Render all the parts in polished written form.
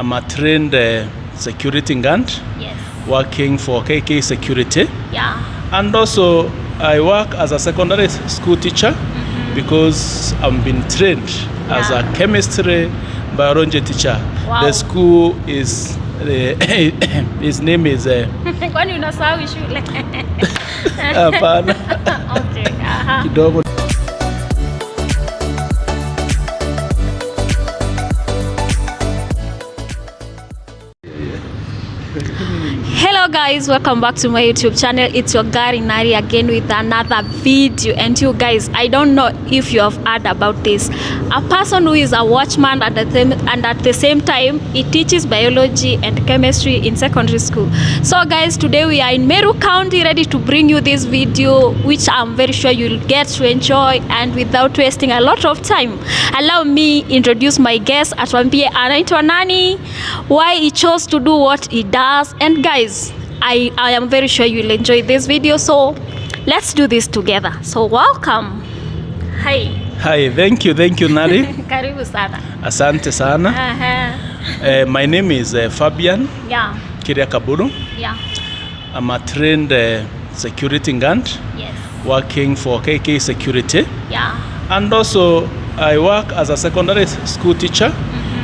I'm a trained security guard. Yes. Working for KK Security. Yeah. And also I work as a secondary school teacher because I'm been trained as a chemistry biology teacher. Wow. The school is his name is Kwani unasahau shule? Hapana. Okay. Aha. Kidogo. Hello guys, welcome back to my YouTube channel. It's your girl Nari again with another video. And you guys, I don't know if you have heard about this. A person who is a watchman and at the same time he teaches biology and chemistry in secondary school. So guys, today we are in Meru County ready to bring you this video which I'm very sure you'll get to enjoy. And without wasting a lot of time, allow me introduce my guest. Atuambie anaitwa nani, why he chose to do what he does. And guys, I am very sure you'll enjoy this video, so let's do this together. So welcome. Hi, thank you Nari. Karibu sana. Asante sana. My name is Fabian. Yeah. Kiria Kaburu. Yeah. I'm a trained security guard. Yes. Working for KK Security. Yeah. And also I work as a secondary school teacher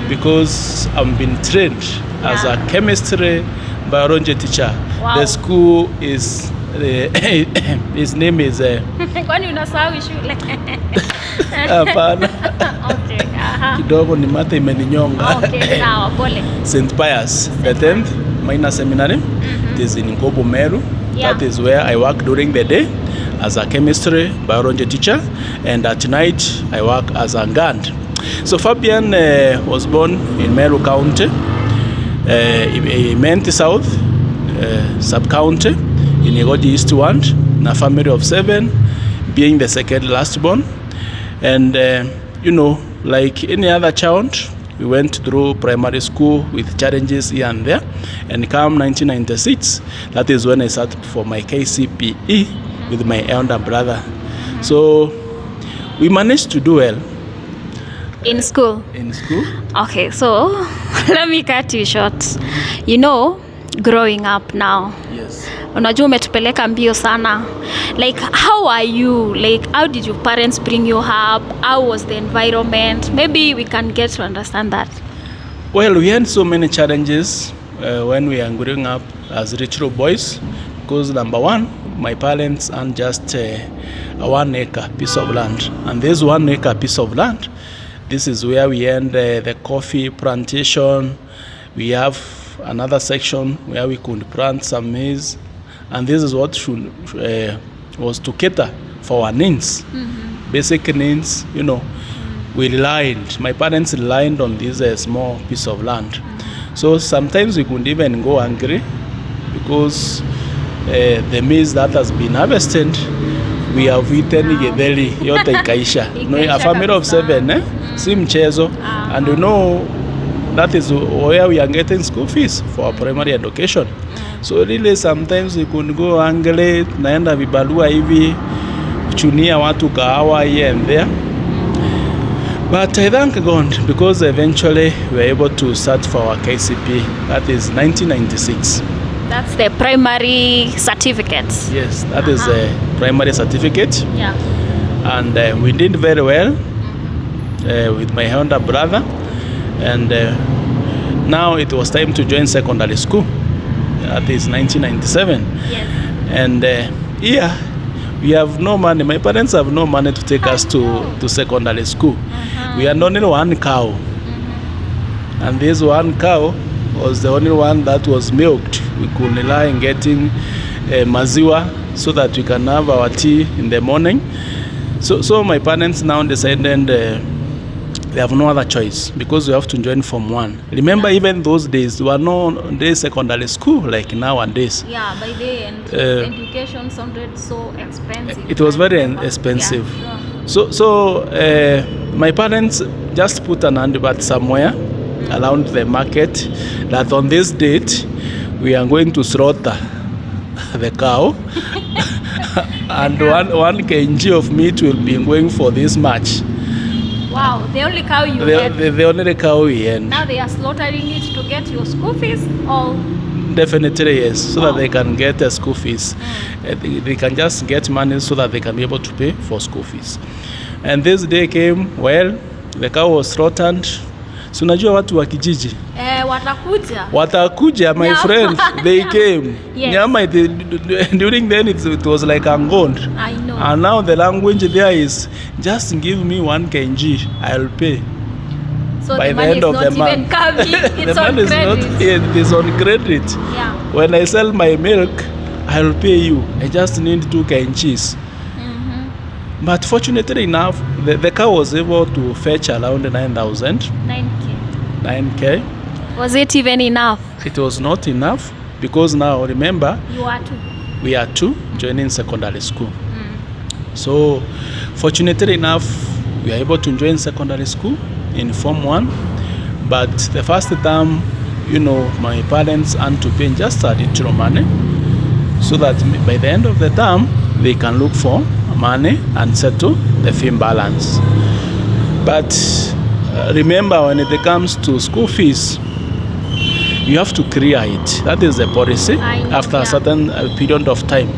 because I'm been trained as a chemistry biology teacher. Wow. The school is his name is Kwani unasahau shule? Hapana. Okay. Aha. Kidogo ni mata imeninyonga. Okay, sawa, pole. St. Pius, the 10th minor seminary. It is in Ngobo, Meru. Yeah. That is where I work during the day as a chemistry biology teacher, and at night I work as a guard. So Fabian was born in Meru County, Imenti South sub-county in Igodi East Ward, in a family of 7, being the second last born. And you know, like any other child, we went through primary school with challenges here and there, and come 1996, that is when I started for my KCPE with my elder brother. So we managed to do well In school? in school. Okay, so let me cut you short. You know, growing up now, Yes. unajua umetupeleka mbio sana. Like, how are you? Like, how did your parents bring you up? How was the environment? Maybe we can get to understand that. Well, we had so many challenges when we were growing up as little boys, because number one, my parents owned just a 1 acre piece of land, and this 1 acre piece of land, this is where we end the coffee plantation. We have another section where we could plant some maize, and this is what was to cater for our needs, basic needs. You know, we relied. My parents relied on this small piece of land, so sometimes we couldn't even go hungry because the maize that has been harvested, we have eaten githeri yote ikaisha. No, a family of 7, si mchezo, and you know that is where we are getting school fees for our primary education. So really sometimes we could go hungry, naenda vibalua hivi kuchunia watu kahawa here and there. But I thank God because eventually we were able to start for our KCP. That is 1996. That's the primary certificate. Yes, that is a primary certificate. Yeah. And we did very well with my elder brother. And now it was time to join secondary school. That is 1997. Yes. And here we have no money. My parents have no money to take us to secondary school. We had only 1 cow. And this 1 cow was the only one that was milked. We could rely on getting maziwa so that we can have our tea in the morning. So my parents now decided they have no other choice because we have to join Form 1. Remember, even those days, there were no day secondary school like nowadays. Yeah, by then education sounded so expensive. It was very expensive. Yeah, sure. So my parents just put an advert somewhere around the market that on this date we are going to slaughter the cow and one kg of meat will be going for this much. Wow, the only cow you had. The only cow we had. Now they are slaughtering it to get your school fees, or? Definitely yes, so that they can get school fees. They can just get money so that they can be able to pay for school fees. And this day came, well, the cow was slaughtered. So unajua watu wa kijiji watakuja my friend, they came. Yes. Nyama during then it was like angold. I know. And now the language there is just give me 1 kg, I'll pay. So by the the money end is of not the even month. coming. It's The on money is credit. not, it is on credit. Yeah. When I sell my milk, I'll pay you. I just need 2 kgs. But fortunately enough, the cow was able to fetch around 9,000. 9K. Was it even enough? It was not enough because now remember, we are 2 joining secondary school. So fortunately enough, we are able to join secondary school in Form 1. But the first term, my parents had to pay just a little money so that by the end of the term, they can look for money and settle the fee balance. But remember, when it comes to school fees, you have to clear it. That is the policy after a certain period of time.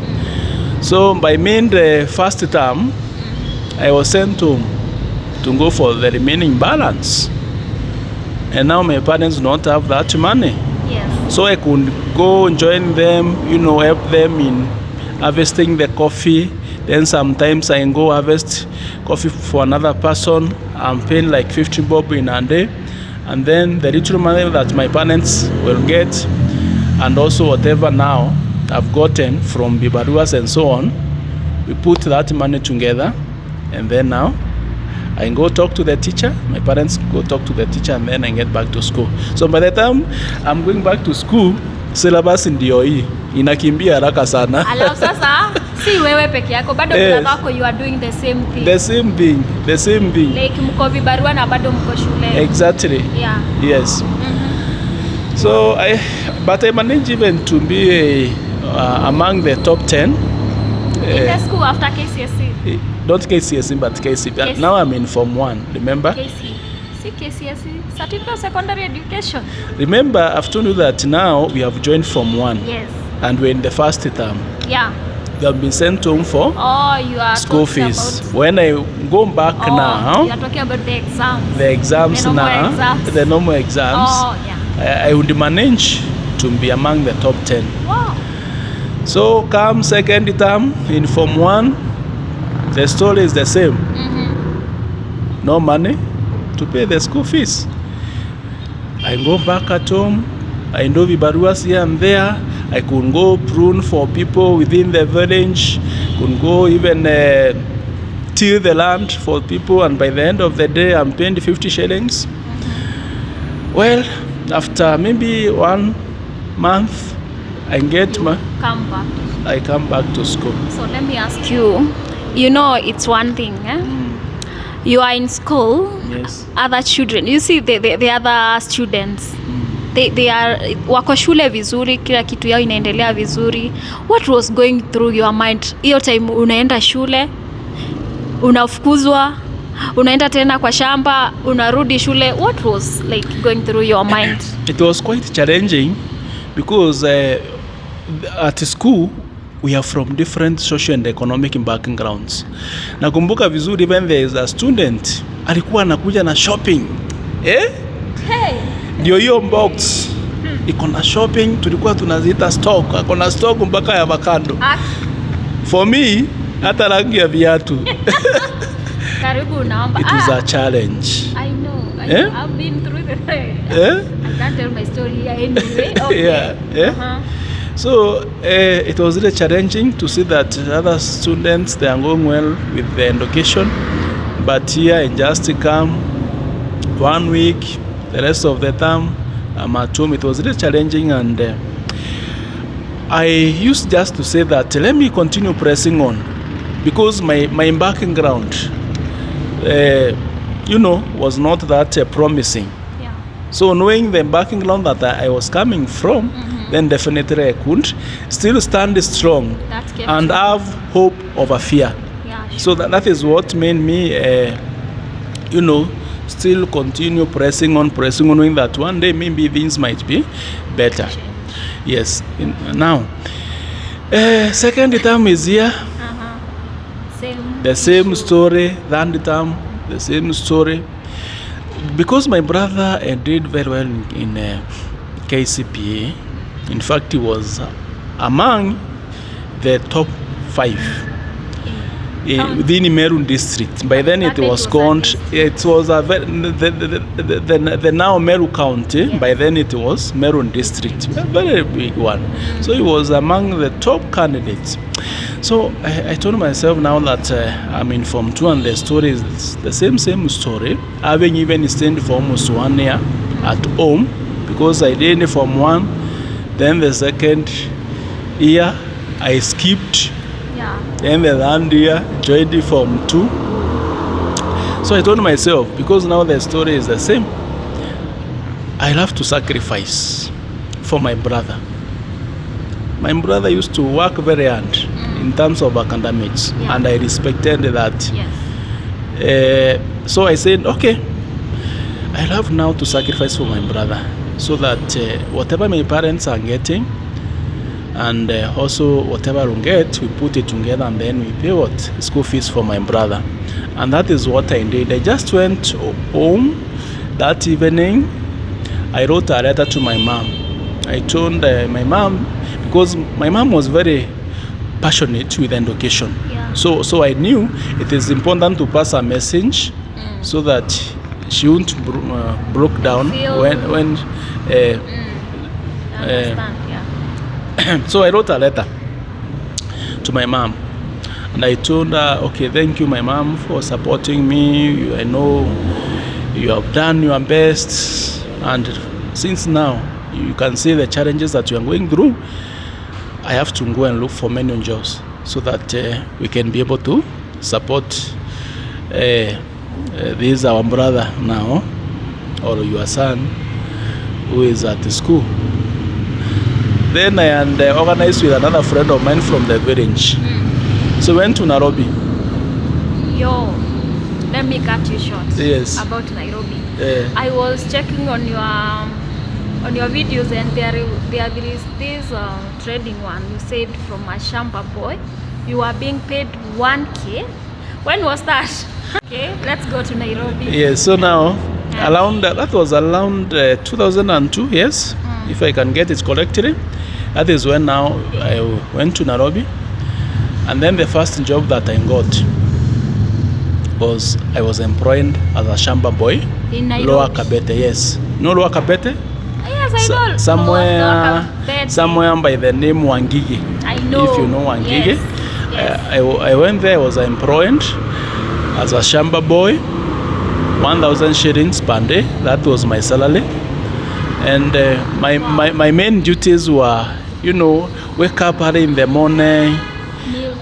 So by the first term, I was sent home to go for the remaining balance. And now my parents do not have that money. Yes. So I could go and join them, help them in harvesting the coffee. Then sometimes I can go harvest coffee for another person. I'm paying like 50 bob in a day. And then the little money that my parents will get, and also whatever now I've gotten from bibaruas and so on, we put that money together. And then now I can go talk to the teacher. My parents go talk to the teacher, and then I get back to school. So by the time I'm going back to school, syllabus ndio hii inakimbia haraka sana. Alafu sasa si wewe peke yako, bado brother wako you are doing the same thing. The same thing. Like mko vibarua na bado mko shule. Exactly. Yeah. Yes. So I managed even to be among the top 10. In the school after KCSE. Not KCSE, but KCSE. Now I'm in Form 1, remember? KCSE, Certificate of Secondary Education. Remember, I've told you that now we have joined Form 1. Yes. And we're in the first term. Yeah. We have been sent home for you are school fees. When I go back now, you are talking about the exams. The exams the now, exams. The normal exams. Yeah. I would manage to be among the top 10. Wow. So come second term in Form 1, the story is the same. No money to pay the school fees. I go back at home. I know vibaruas here and there. I could go prune for people within the village. Could go even till the land for people, and by the end of the day, I'm paying 50 shillings. Well, after maybe 1 month, I come back to school. So let me ask you. It's one thing. You are in school. Yes. Other children. You see the other students. They are wako shule vizuri, kila kitu yao inaendelea vizuri. What was going through your mind hiyo time unaenda shule, unafukuzwa, unaenda tena kwa shamba, unarudi shule? What was like going through your mind? It was quite challenging because at school we are from different social and economic backgrounds. Nakumbuka vizuri, even there is a student alikuwa anakuja na shopping. Hey. Ndio hiyo box iko na shopping, tulikuwa tunaziita stock. Akona stock mpaka ya avocado. For me, hata rangi ya viatu. Karibu naomba. It was a challenge. I know. I've been through the thing. I can't tell my story here anyway. Okay. Yeah. So it was really challenging to see that other students, they are going well with the education, but here I just come 1 week, the rest of the term I'm at home. It was really challenging, and I used just to say that let me continue pressing on, because my background was not that promising. Yeah. So knowing the background that I was coming from, then definitely I could still stand strong and have hope over fear. Yeah, sure. So that is what made me still continue pressing on, knowing that one day maybe things might be better. Yes. Now, second term is here. The same story. Third term, the same story. Because my brother did very well in KCPA. In fact, he was among the top 5 within Meru district. By then it was called, it was the now Meru County. By then it was Meru district, a very big one. So he was among the top candidates. So I told myself now that I'm in Form 2 and the story is the same story, having even stayed for almost 1 year at home, because I did Form 1, then the second year I skipped, then the third year joined Form 2. So I told myself, because now the story is the same, I'll have to sacrifice for my brother. My brother used to work very hard in terms of academics, and I respected that. So I said, okay, I'll have now to sacrifice for my brother, so that whatever my parents are getting, and also whatever we get, we put it together, and then we pay what school fees for my brother. And that is what I did. I just went home that evening. I wrote a letter to my mom. I told my mom, because my mom was very passionate with education. So I knew it is important to pass a message so that she won't broke down when So I wrote a letter to my mom, and I told her, okay, thank you, my mom, for supporting me. I know you have done your best, and since now you can see the challenges that you are going through, I have to go and look for many jobs so that we can be able to support this our brother now, or your son, who is at the school. Then I organized with another friend of mine from the village. So went to Nairobi. Let me cut you short. Yes. About Nairobi. I was checking on your videos, and there is this trading one. You said from a shamba boy, you are being paid 1K. When was that? Okay, let's go to Nairobi. Yes. So now, that was around 2002. Yes, if I can get it correctly. That is when now I went to Nairobi, and then the first job that I got was I was employed as a shamba boy in Nairobi. Lower Kabete. Yes, no Lower Kabete. Yes, I know. Somewhere by the name Wangigi. I know. If you know Wangigi. Yes. I went there. I was employed as a shamba boy, 1,000 shillings per day. That was my salary. And my main duties were, wake up early in the morning.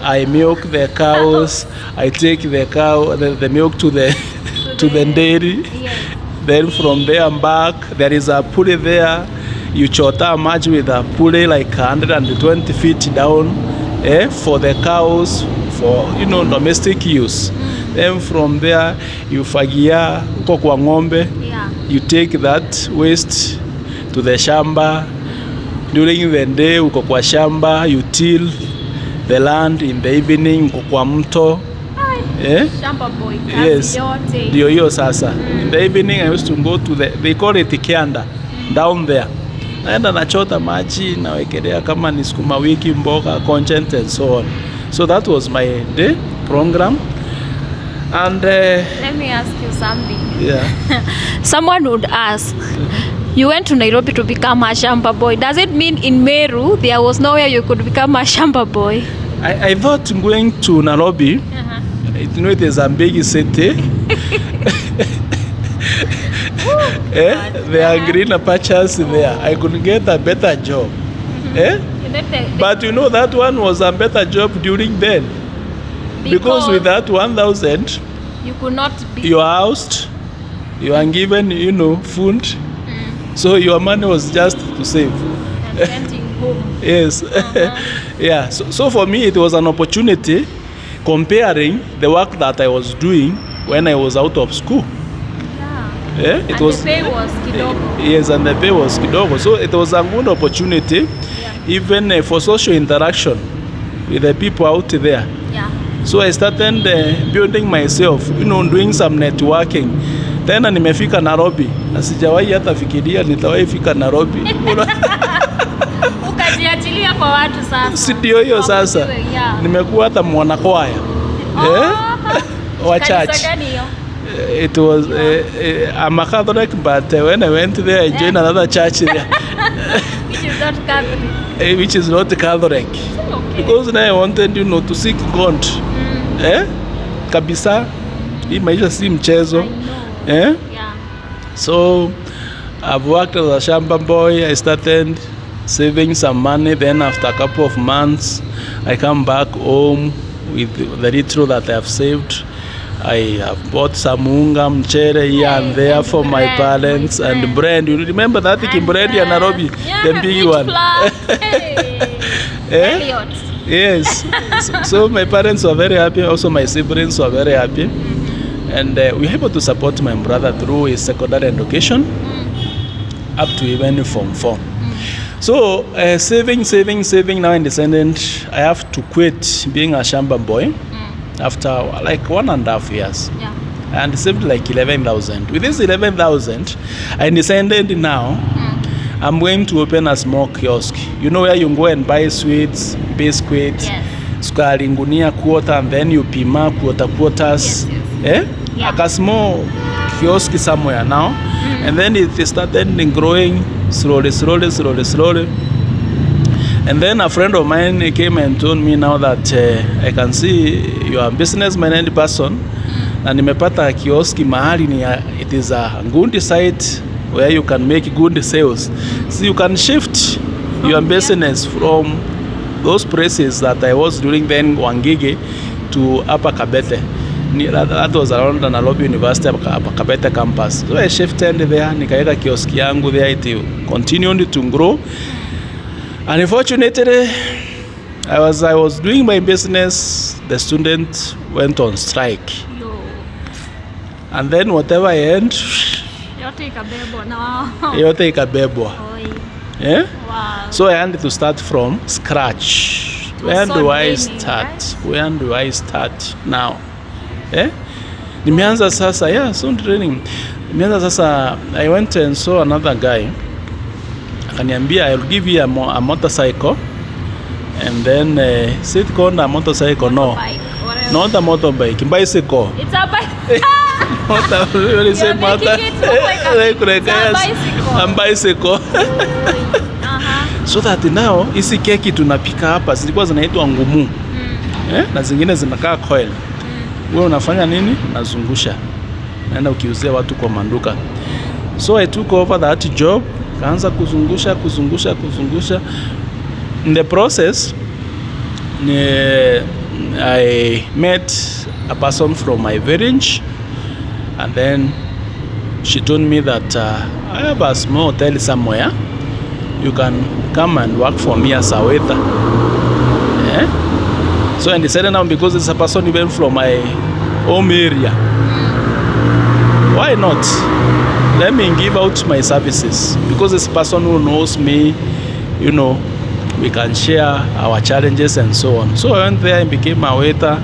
I milk the cows. I take the milk to the dairy. Yes. Then from there and back, there is a pulley there. You chota a match with a pulley like 120 feet down for the cows, for domestic use. Then from there, you fagia uko kwa ng'ombe. You take that waste to the shamba. During the day, uko kwa shamba, you till the land. In the evening, uko kwa mto. Shamba boy. Yes. Ndio hiyo sasa. In the evening, I used to go to they call it kianda, down there. Naenda nachota maji, nawekelea kama ni sukuma wiki, mboga, content and so on. So that was my day program. And let me ask you something. Yeah. Someone would ask, you went to Nairobi to become a shamba boy. Does it mean in Meru there was nowhere you could become a shamba boy? I thought going to Nairobi, it is a big city. There are greener patches there. I could get a better job. But that one was a better job during then. Because with that 1,000, you could not be. You are housed, you are given, food. So your money was just to save. And renting home. Yes. Yeah. So for me, it was an opportunity comparing the work that I was doing when I was out of school. Yeah. It was, the pay was kidogo. Yes, and the pay was kidogo. So it was a good opportunity, even for social interaction with the people out there. Yeah. So I started building myself, doing some networking. Tena nimefika Nairobi. Na sijawahi hata fikiria nitawahi fika Nairobi. Ukajiachilia kwa watu sasa. Si ndio hiyo sasa. Nimekuwa hata mwanakwaya. Wa church. It was I'm a Catholic, but when I went there, I joined another church there. Which is not Catholic. Which is not Catholic. Okay. Because now I wanted, to seek God. Kabisa. Hii maisha si mchezo. Yeah. So I've worked as a shamba boy. I started saving some money. Then after a couple of months, I come back home with the little that I have saved. I have bought some unga, mchere here and there for my parents, and bread. You remember that in bread in Nairobi? The big one. Elliot. Yes. So my parents were very happy. Also my siblings were very happy. And we were able to support my brother through his secondary education up to even Form 4. So saving. Now in descendant, I have to quit being a shamba boy after like 1.5 years. Yeah. And saved like 11,000. With this 11,000, I decided now I'm going to open a small kiosk. You know where you go and buy sweets, biscuits, sukari, ngunia, quarter, and then you pima quarters. Yeah. Like a small kiosk somewhere now. And then it started growing slowly. And then a friend of mine came and told me now that I can see you are a businessman person. Na nimepata kioski mahali it is a good site where you can make good sales. So you can shift your business from those places that I was doing then Wangige to Upper Kabete. That was around the Nairobi University Upper Kabete campus. So I shifted there, nikaeka kioski yangu there, it continued to grow. And unfortunately, I was doing my business, the student went on strike. And then whatever I earned, yote ikabebwa. Yeah? Wow. So I had to start from scratch. Where do I start now? Eh? Nimeanza sasa, soon training. Nimeanza sasa, I went and saw another guy. Akaniambia, I'll give you a motorcycle. And then, sit on a motorcycle, no. Not a motorbike, bicycle. It's a bike. Bicycle. So that now hizi keki tunapika hapa zilikuwa zinaitwa ngumu. Na zingine zinakaa coil. Wewe unafanya nini? Unazungusha. Naenda ukiuzia watu kwa manduka. So I took over that job, kaanza kuzungusha. In the process, I met a person from my village, and then she told me that I have a small hotel somewhere. You can come and work for me as a waiter. Yeah? So I decided now, because it's a person even from my home area, why not? Let me give out my services, because it's a person who knows me, we can share our challenges and so on. So I went there and became a waiter,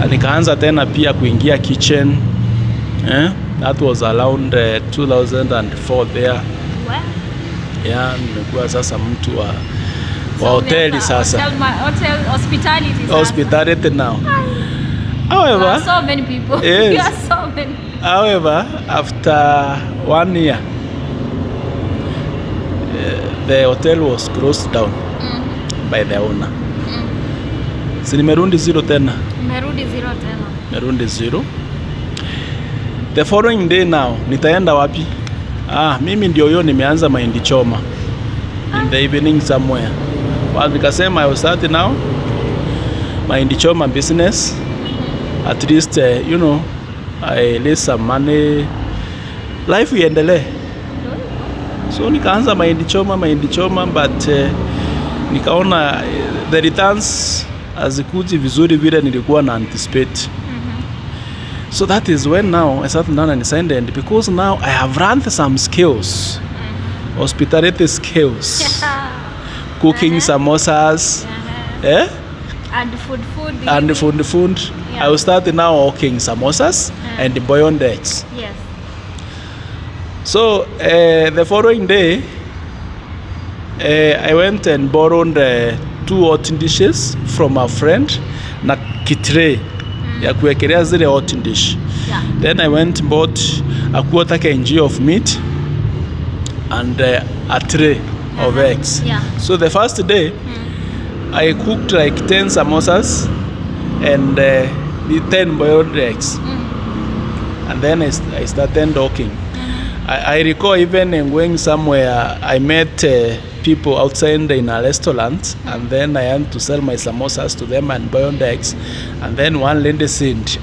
and nikaanza tena pia kuingia kitchen. That was around 2004 there. Wow. Yeah, nimekuwa sasa mtu wa hoteli sasa. Hospitality now. However, there are so many people. Yes. There are so many. However, after 1 year, the hotel was closed down by the owner. Si nimerudi zero tena. Nimerudi zero. The following day now, nitaenda wapi? Mimi ndio hiyo nimeanza mahindi choma. In the evening somewhere. Well, nikasema I will start now mahindi choma business. At least, I raise some money. Life iendelee. So nikaanza mahindi choma, but nikaona the returns hazikuji vizuri vile nilikuwa na anticipate. So that is when now I sat down and decided, because now I have learned some skills, hospitality skills, cooking samosas, and food. And food. Yeah. I will start now cooking samosas and boiled eggs. Yes. So the following day, I went and borrowed 2 hot dishes from a friend na kitray ya kuwekelea zile hot dish. Yeah. Then I went and bought a quarter kg of meat and a tray of eggs. Yeah. So the first day, I cooked like 10 samosas and 10 boiled eggs. And then I started cooking. I recall even going somewhere, I met people outside in a restaurant, and then I had to sell my samosas to them and boiled eggs. And then one lady said,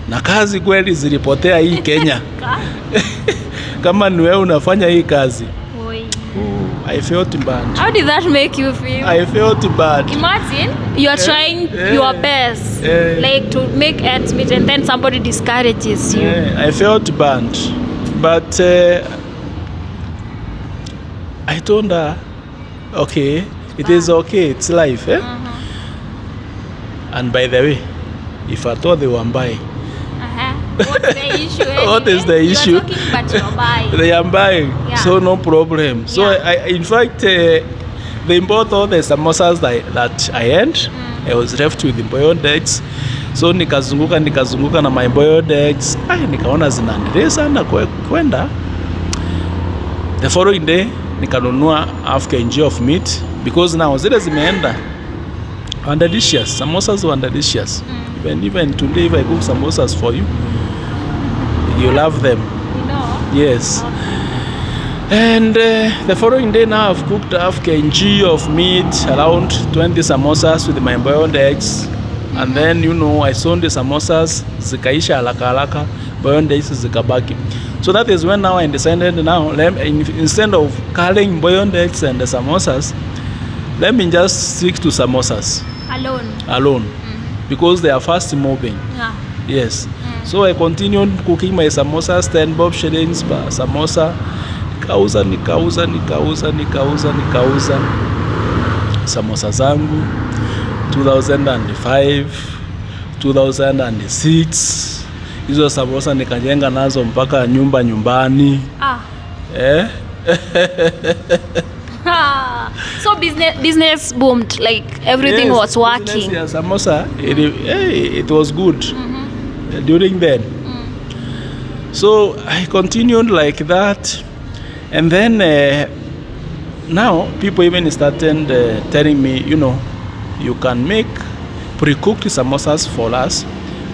na kazi kweli zilipotea hii Kenya. Kama ni wewe unafanya hii kazi. I felt bad. How did that make you feel? I felt bad. Imagine you are trying your best, like to make ends meet, and then somebody discourages you. I felt bad, but I told her, okay, it is okay, it's life. And by the way, if I thought they were buying, What's the issue? Anyway? What is the issue? You're talking, but you're buying. They are buying, Yeah. so no problem. So Yeah. in fact, they bought all the samosas that I had. I was left with the boiled eggs. So nikazunguka na my boiled eggs. Nikaona zinaendelea sana kwenda. The following day, nikanunua half kg of meat because now zile zimeenda. And delicious. Samosas were delicious. Even today, if I cook samosas for you, you love them. You know? Yes. And the following day now I've cooked half kg of meat, around 20 samosas with my boiled eggs. And then, I sold the samosas, zikaisha haraka, boiled eggs zikabaki. So that is when now I decided instead of curling boiled eggs and the samosas, let me just stick to samosas. Alone. Because they are fast moving. Yeah. Yes. So I continued cooking my samosas, 10 bob shillings per samosa. Nikauza samosa zangu 2005, 2006. Hizo samosa nikajenga nazo mpaka nyumba nyumbani. So business boomed, like everything was working. Yes, samosa, it was good during then. So I continued like that, and then now people even started telling me, you can make pre-cooked samosas for us,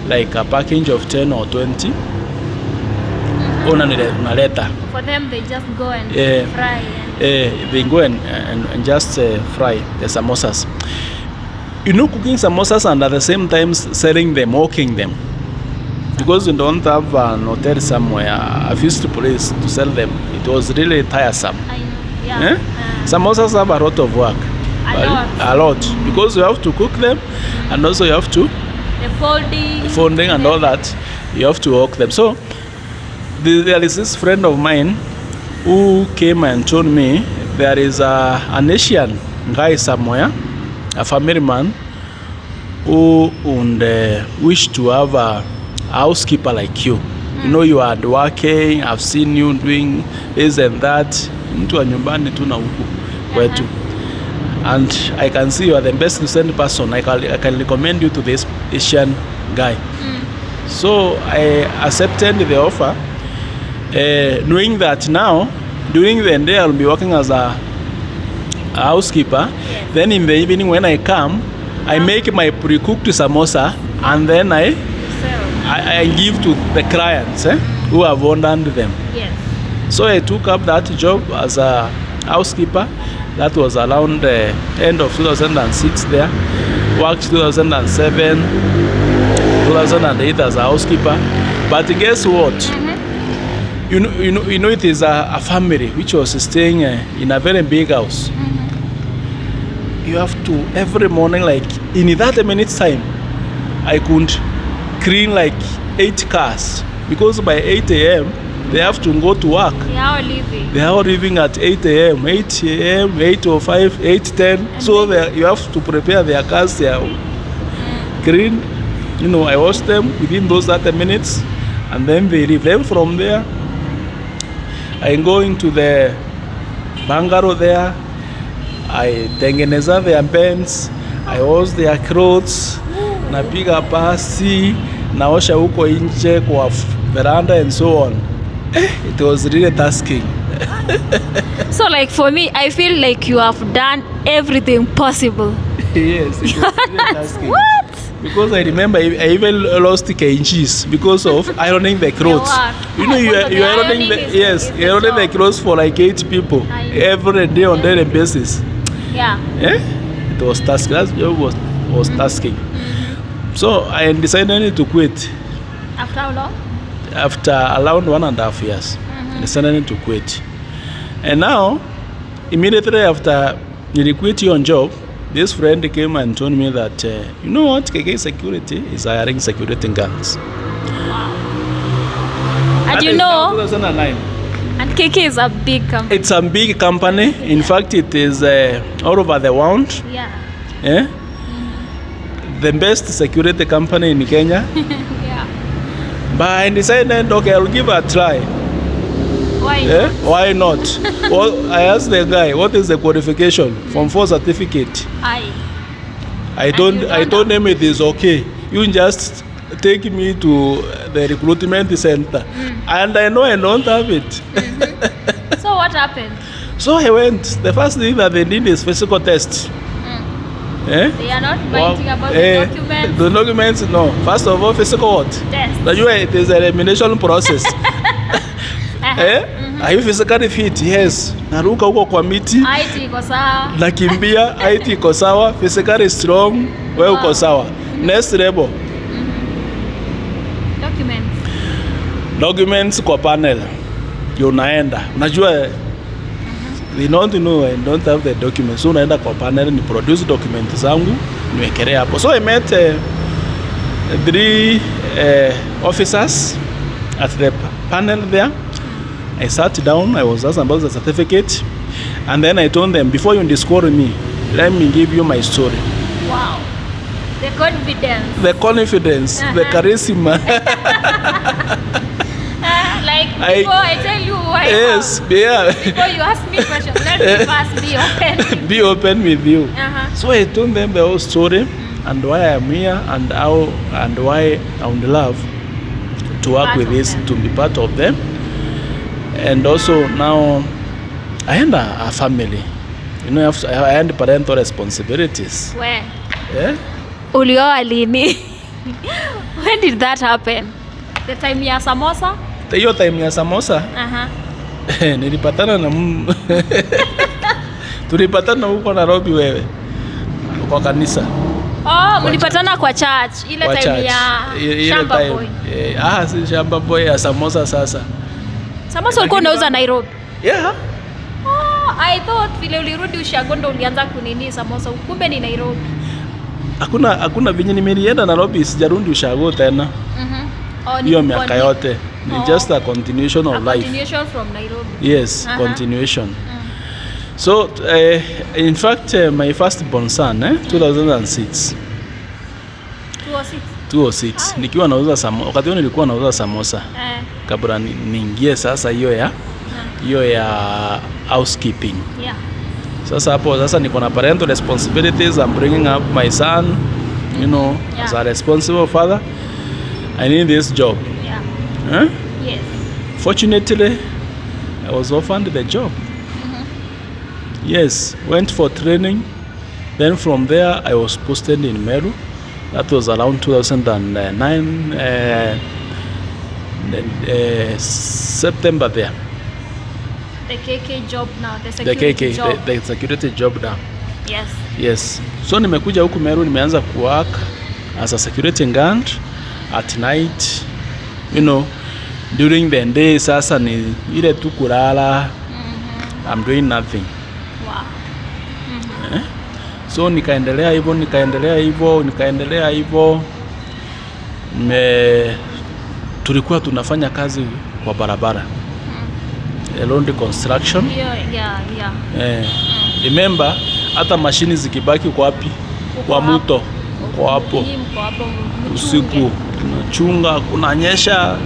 like a package of 10 or 20. Unaleta. For them, they just go and fry. They go and just fry the samosas. Cooking samosas and at the same time selling them, hawking them. Because you don't have an hotel somewhere, a feast place to sell them. It was really tiresome. I know. Yeah. Samosas have a lot of work. A lot. Because you have to cook them, and also you have to the folding and all that. You have to hawk them. So there is this friend of mine who came and told me there is an Asian guy somewhere, a family man, who would wish to have a housekeeper like you. You are working, I've seen you doing this and that. Mtu wa nyumbani tu na huku kwetu. And I can see you are the best send person. I can recommend you to this Asian guy. So I accepted the offer, knowing that now during the day I'll be working as a housekeeper. Yes. Then in the evening when I come, I make my pre-cooked samosa, and then I give to the clients who have ordered them. Yes. So I took up that job as a housekeeper. That was around the end of 2006 there. Worked 2007, 2008 as a housekeeper. But guess what? It is a family which was staying in a very big house. You have to, every morning, like in 30 minutes time, I could clean like 8 cars because by 8 a.m. they have to go to work. They are all leaving at 8 a.m. 8 a.m., 8:05, 8:10. So you have to prepare their cars. They are clean. You know, I wash them within those 30 minutes, and then they leave. Then from there, I go into the bungalow there. I tengeneza their beds. I wash their clothes. Napiga pasi. Naosha huko nje kwa veranda and so on. It was really tasking. So like for me, I feel like you have done everything possible. Yes, it was really tasking. What? Because I remember I even lost kgs because of ironing the clothes. You know, you are ironing the clothes for like 8 people every day on daily basis. Yeah. It was tasking. That job was tasking. So I decided to quit. After how long? After around 1.5 years. I decided to quit. And now, immediately after you quit your job, this friend came and told me that, you know what, KK Security is hiring security guards. Wow. And you know, 2009. And KK is a big company. It's a big company. In fact, it is all over the world. Yeah. The best security company in Kenya. Yeah. But I decided, okay, I'll give it a try. Why not? Why not? Well, I asked the guy, what is the qualification? Form 4 certificate. I told him it is okay. You just take me to the recruitment center. And I know I don't have it. So what happened? So I went. The first thing that they did is physical test. They are not writing about the documents? The documents, no. First of all, physical what? Test. It is an elimination process. Are you physically fit? Yes. Naruka huko kwa miti. IT iko sawa. Nakimbia, IT iko sawa. Physically strong, wewe uko sawa. Next level. Documents kwa panel. Unaenda. Unajua they don't know I don't have the documents. So unaenda kwa panel ni produce document zangu niwekelee hapo. So I met 3 officers at the panel there. I sat down, I was asked about the certificate, and then I told them, before you discover me, let me give you my story. Wow. The confidence. The charisma. Like before I tell you who I am. Yes, yeah. Before you ask me questions, let me first be open. Be open with you. So I told them the whole story and why I'm here and how and why I would love to work with this, to be part of them. And also now I had a family. You know, I had parental responsibilities. Where? Yeah? Ulioa lini? When did that happen? The time ya samosa? Hiyo time ya samosa? Nilipatana na tulipatana huko Nairobi wewe. Kwa kanisa. Mlipatana kwa church. Ile kwa time church. Ya shamba boy. Si shamba boy ya samosa sasa. Samosa ulikuwa unauza Nairobi? Yeah. I thought vile ulirudi Ushagondo ulianza kunini samosa. Kumbe ni Nairobi. Hakuna venye nimelienda Nairobi, sijarudi Ushago tena. Hiyo miaka yote. Ni just a continuation of life. Continuation from Nairobi. Yes, continuation. So, in fact, my first born son, 2006. 206. Nikiwa nauza samosa. Wakati huo nilikuwa nauza samosa. Kabla niingie sasa hiyo ya housekeeping. Yeah. Sasa niko na parental responsibilities. I'm bringing up my son, you know, as a responsible father. I need this job. Yeah. Yes. Fortunately, I was offered the job. Yes, went for training. Then from there, I was posted in Meru. That was around 2009, September there. The KK job now, the security job. The security job now. Yes. Yes. So nimekuja huku Meru, nimeanza kuwork as a security guard at night. You know, during the day sasa ni ile tu kulala. I'm doing nothing. Wow. So nikaendelea hivyo tulikuwa tunafanya kazi kwa barabara. Road construction. Remember hata mashini zikibaki kwa wapi? Kwa mto. Kwa hapo. Usiku tunachunga, kunanyesha,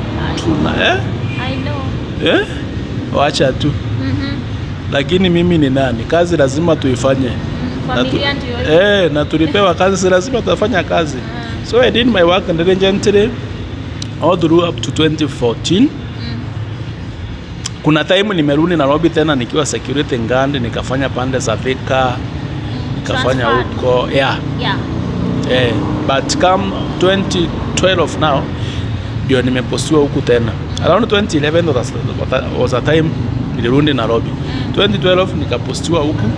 I know. Wacha tu. Lakini mimi ni nani? Kazi lazima tuifanye. Na tulipewa kazi, lazima tutafanya kazi. So I did my work diligently all through up to 2014. Kuna time nimerudi Nairobi tena nikiwa security guard, nikafanya pande za Thika, nikafanya huko. But come 2012 now ndio nimepostiwa huku tena. Around 2011 was a time nilirudi Nairobi. 2012 nikapostiwa huku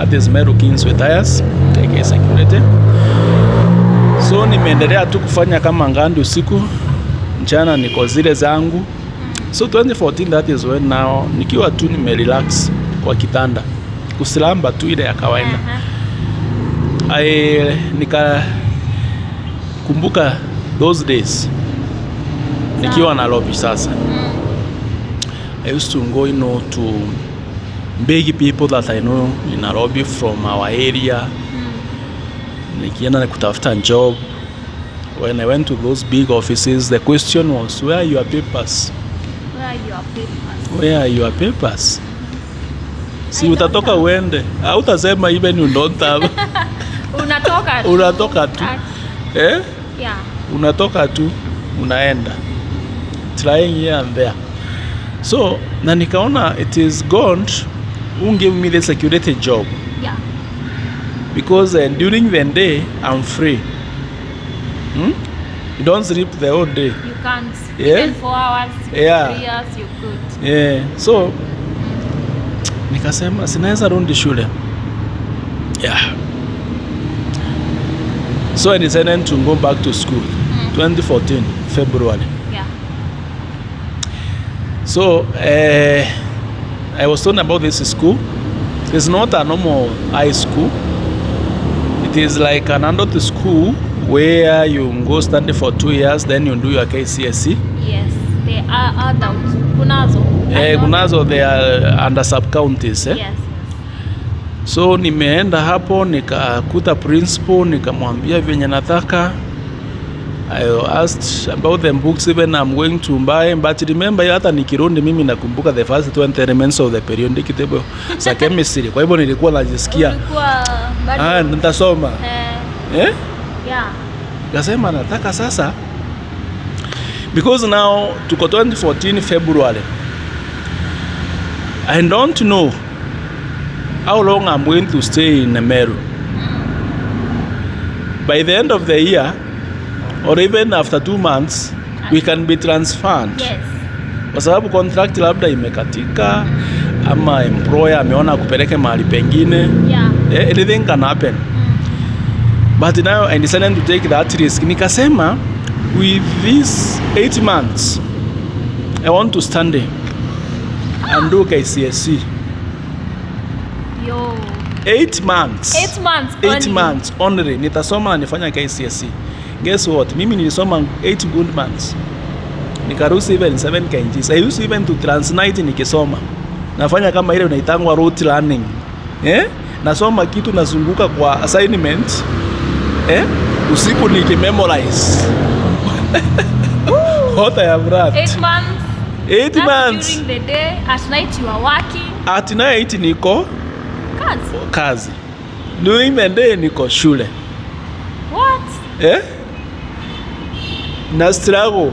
at is Meru Kings with tires take security. So nimeendelea tu kufanya kama ngandi usiku, mchana niko zile zangu. So 2014 that is when now nikiwa tu nimerelax kwa kitanda kusilamba tu ile ya kawaida. Nika kumbuka those days nikiwa Nairobi sasa. I used to go to big people that I know in Nairobi from our area. Nikienda kutafuta job. When I went to those big offices, the question was, where are your papers? Where are your papers? Si utatoka uende. Hautasema even you don't have. Unatoka tu. Unatoka tu, unaenda. Trying here and there. So, na nikaona it is God who gave me the security job. Because during the day, I'm free. You don't sleep the whole day. You can't. Even 4 hours, 3 hours, you could. So, nikasema sinaweza rudi shule. So I decided to go back to school. 2014 February. So I was told about this school. It's not a normal high school. It is like an adult school where you go study for 2 years, then you do your KCSE. Yes, they are adults. Kunazo they are under sub-counties. Yes. So nimeenda hapo nikakuta principal, nikamwambia venye nataka. I asked about the books even I'm going to buy, but remember hata nikirudi mimi nakumbuka the first 20 elements of the periodic table za chemistry. Kwa hivyo nilikuwa najisikia nitasoma. Nikasema nataka sasa, because now tuko 2014 February. I don't know how long I'm going to stay in Meru. By the end of the year, or even after 2 months, we can be transferred. Yes. Kwa sababu contract labda imekatika, ama employer ameona kupeleke mahali pengine. Anything can happen. But now I decided to take that risk. Nikasema, with these 8 months, I want to study and do KCSE. 8 months. 8 months only. Nitasoma na nifanya KCSE. Guess what? Mimi nilisoma 8 good months. Nikaruhusu even 7 kgs. I used even to transnight nikisoma. Nafanya kama ile unaitangwa rote learning. Nasoma kitu nazunguka kwa assignment. Usiku nikimemorize. What I have read. 8 months. 8 months. During the day, at night you are working. At night niko kazi. During the day niko shule. What? Na struggle.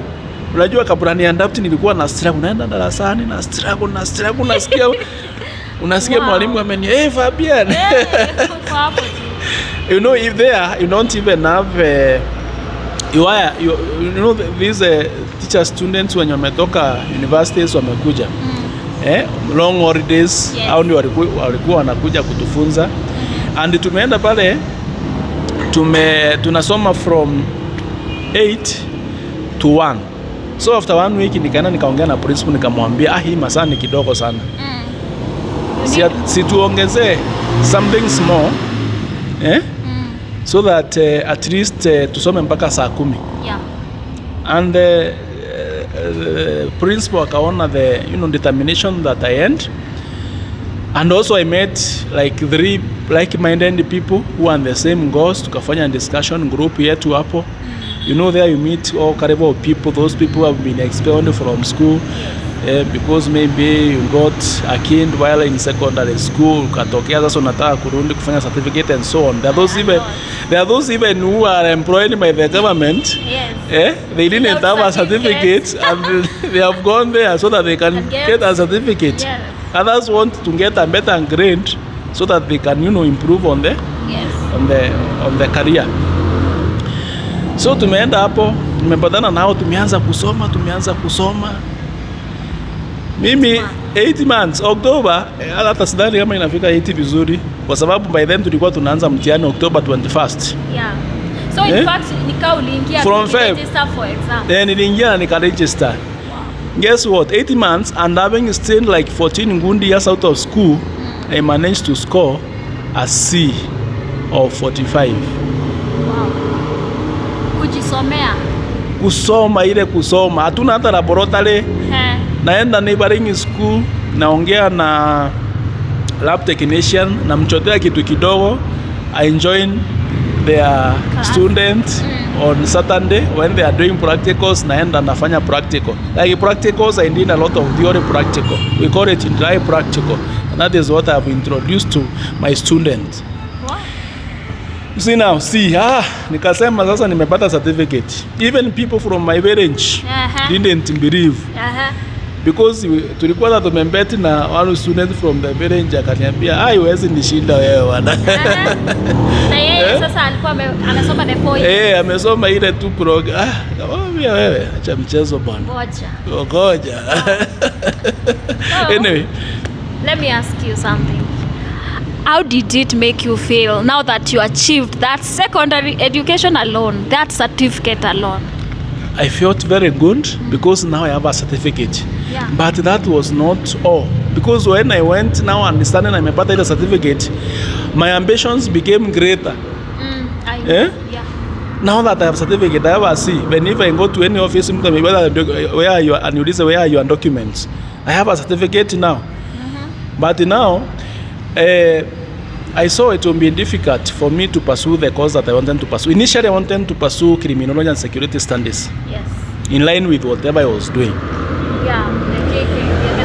Unajua kabla ni adapt nilikuwa na struggle, naenda darasani na struggle nasikia unasikia mwalimu ameni, Fabian. You know, if there you don't even have you know these teacher students when wametoka universities wamekuja long holidays, au ndio walikuwa wanakuja kutufunza, and tumeenda pale tunasoma from 8 to 1. So after 1 week nikaenda nikaongea na principal nikamwambia hii masaa ni kidogo sana. Si tuongezee something small so that at least tusome mpaka saa 10. And principal akaona the determination that I earned, and also I met like 3 like-minded people who are on the same goals. Tukafanya discussion group yetu hapo. There you meet all caliber of people. Those people have been expelled from school because maybe you got a kid while in secondary school, ukatokea sasa unataka kurudi kufanya certificate and so on. There are those even who are employed by the government. They didn't have a certificate and they have gone there so that they can get a certificate. Others want to get a better grade so that they can improve on the career. So tumeenda hapo, tumepatana nao, tumeanza kusoma. Mimi 8 months October, hata sidhani kama inafika 80 vizuri, kwa sababu by then tulikuwa tunaanza mtihani October 21st. So in fact uliingia register for exam. Niliingia nika register. Wow. Guess what? 80 months and having stayed like 14 good years out of school, I managed to score a C of 45. Wow. Kujisomea. Kusoma. Hatuna hata laboratory. Naenda neighboring school, naongea na lab technician, na mchotea kitu kidogo. I join their students on Saturday when they are doing practicals. Naenda nafanya practical. Like practicals, I did a lot of theory practical. We call it dry practical. And that is what I have introduced to my students. What? You see now, nikasema sasa nimepata certificate. Even people from my village didn't believe. Because tulikuwa na tumembeti na one student from the village akaniambia, haiwezi nishinda wewe bwana. Na yeye sasa alikuwa anasoma the 4 years. Amesoma ile tu program. Kamwambia wewe acha mchezo bwana. Ngoja. Anyway, let me ask you something. How did it make you feel now that you achieved that secondary education alone, that certificate alone? I felt very good because now I have a certificate. But that was not all. Because when I went now understanding I'm about the certificate, my ambitions became greater. Now that I have certificate, I have a C. Whenever I go to any office, where are your documents? I have a certificate now. But now, I saw it would be difficult for me to pursue the course that I wanted to pursue. Initially, I wanted to pursue criminology and security studies. Yes. In line with whatever I was doing. The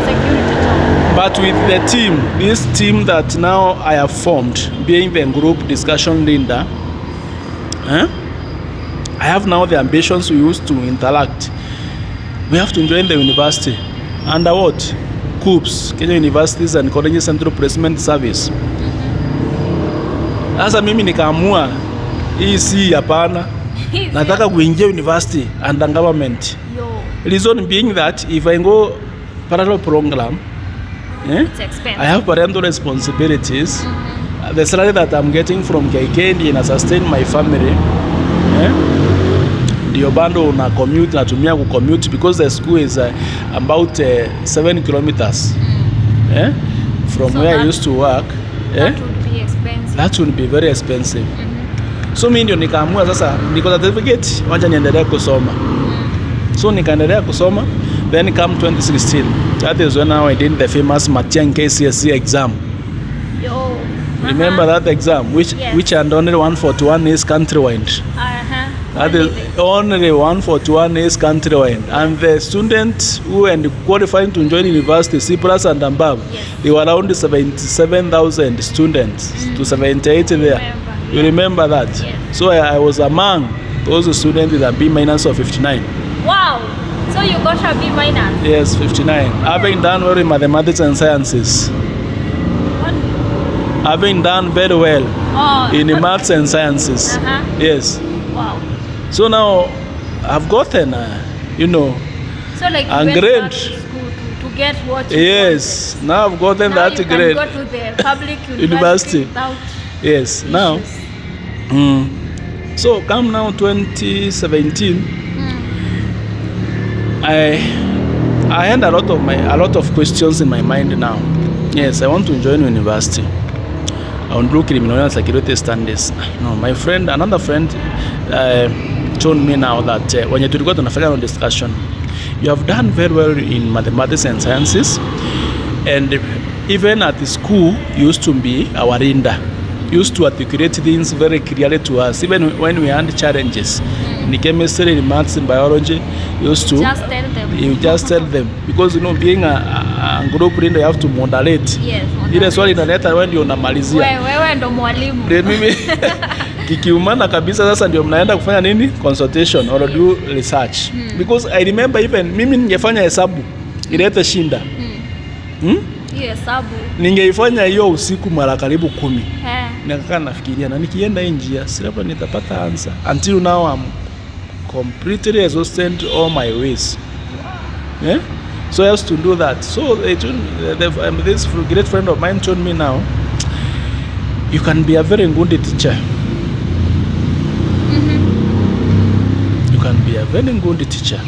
security job. But with the team, this team that now I have formed, being the group discussion leader, I have now the ambitions we used to interact. We have to join the university. Under what? CUPS, Kenya Universities and Colleges Central Placement Service. Sasa mimi nikaamua hii si hapana. Nataka kuingia university under government. Reason being that if I go parallel program, I have parental responsibilities. The salary that I'm getting from KK and sustain my family. Ndio bando na commute, natumia ku commute because the school is about 7 kilometers from so where I used to work. That would be expensive. That would be very expensive. So mimi ndio nikaamua sasa niko na certificate, wacha niendelee kusoma. So nikaendelea kusoma, then come 2016. That is when I did the famous Matiang'i KCSE exam. Remember that exam which and only 141 is countrywide. That is only 141 is countrywide. And the students who are qualifying to join university, C+ and above, they were around 77,000 students to 78 there. You remember that? Yes. So I was among those students with a B- of 59. Wow! So you got a B-? Yes, 59. Having done well in mathematics and sciences. What? Having done very well in maths and sciences. Yes. Wow. So now I've gotten, so like a grade to get what you yes, wanted. Now I've gotten now that you grade. Can go to the public university without yes, issues. Now. So come now 2017. I had a lot of questions in my mind now. Yes, I want to join university. I want to do criminology and security studies. No, another friend told me now that when you tulikuwa tunafanya discussion, you have done very well in mathematics and sciences, and even at the school you used to be our reader, used to articulate things very clearly to us, even when we had challenges in chemistry, in maths, in biology. You used to just tell them, because being a group reader, you have to moderate. Yes, ile swali inaleta wewe ndio unamalizia. Wewe ndo mwalimu. Mimi kikiumana kabisa, sasa ndio mnaenda kufanya nini, consultation or do research. Because I remember even mimi ningefanya hesabu ilete shinda. Hesabu Ningeifanya hiyo usiku mara karibu 10. Nikakaa nafikiria, na nikienda hii njia si labda nitapata answer. Until now I'm completely exhausted all my ways. So I used to do that. So this great friend of mine told me, now you can be a very good teacher. You can be a very good teacher.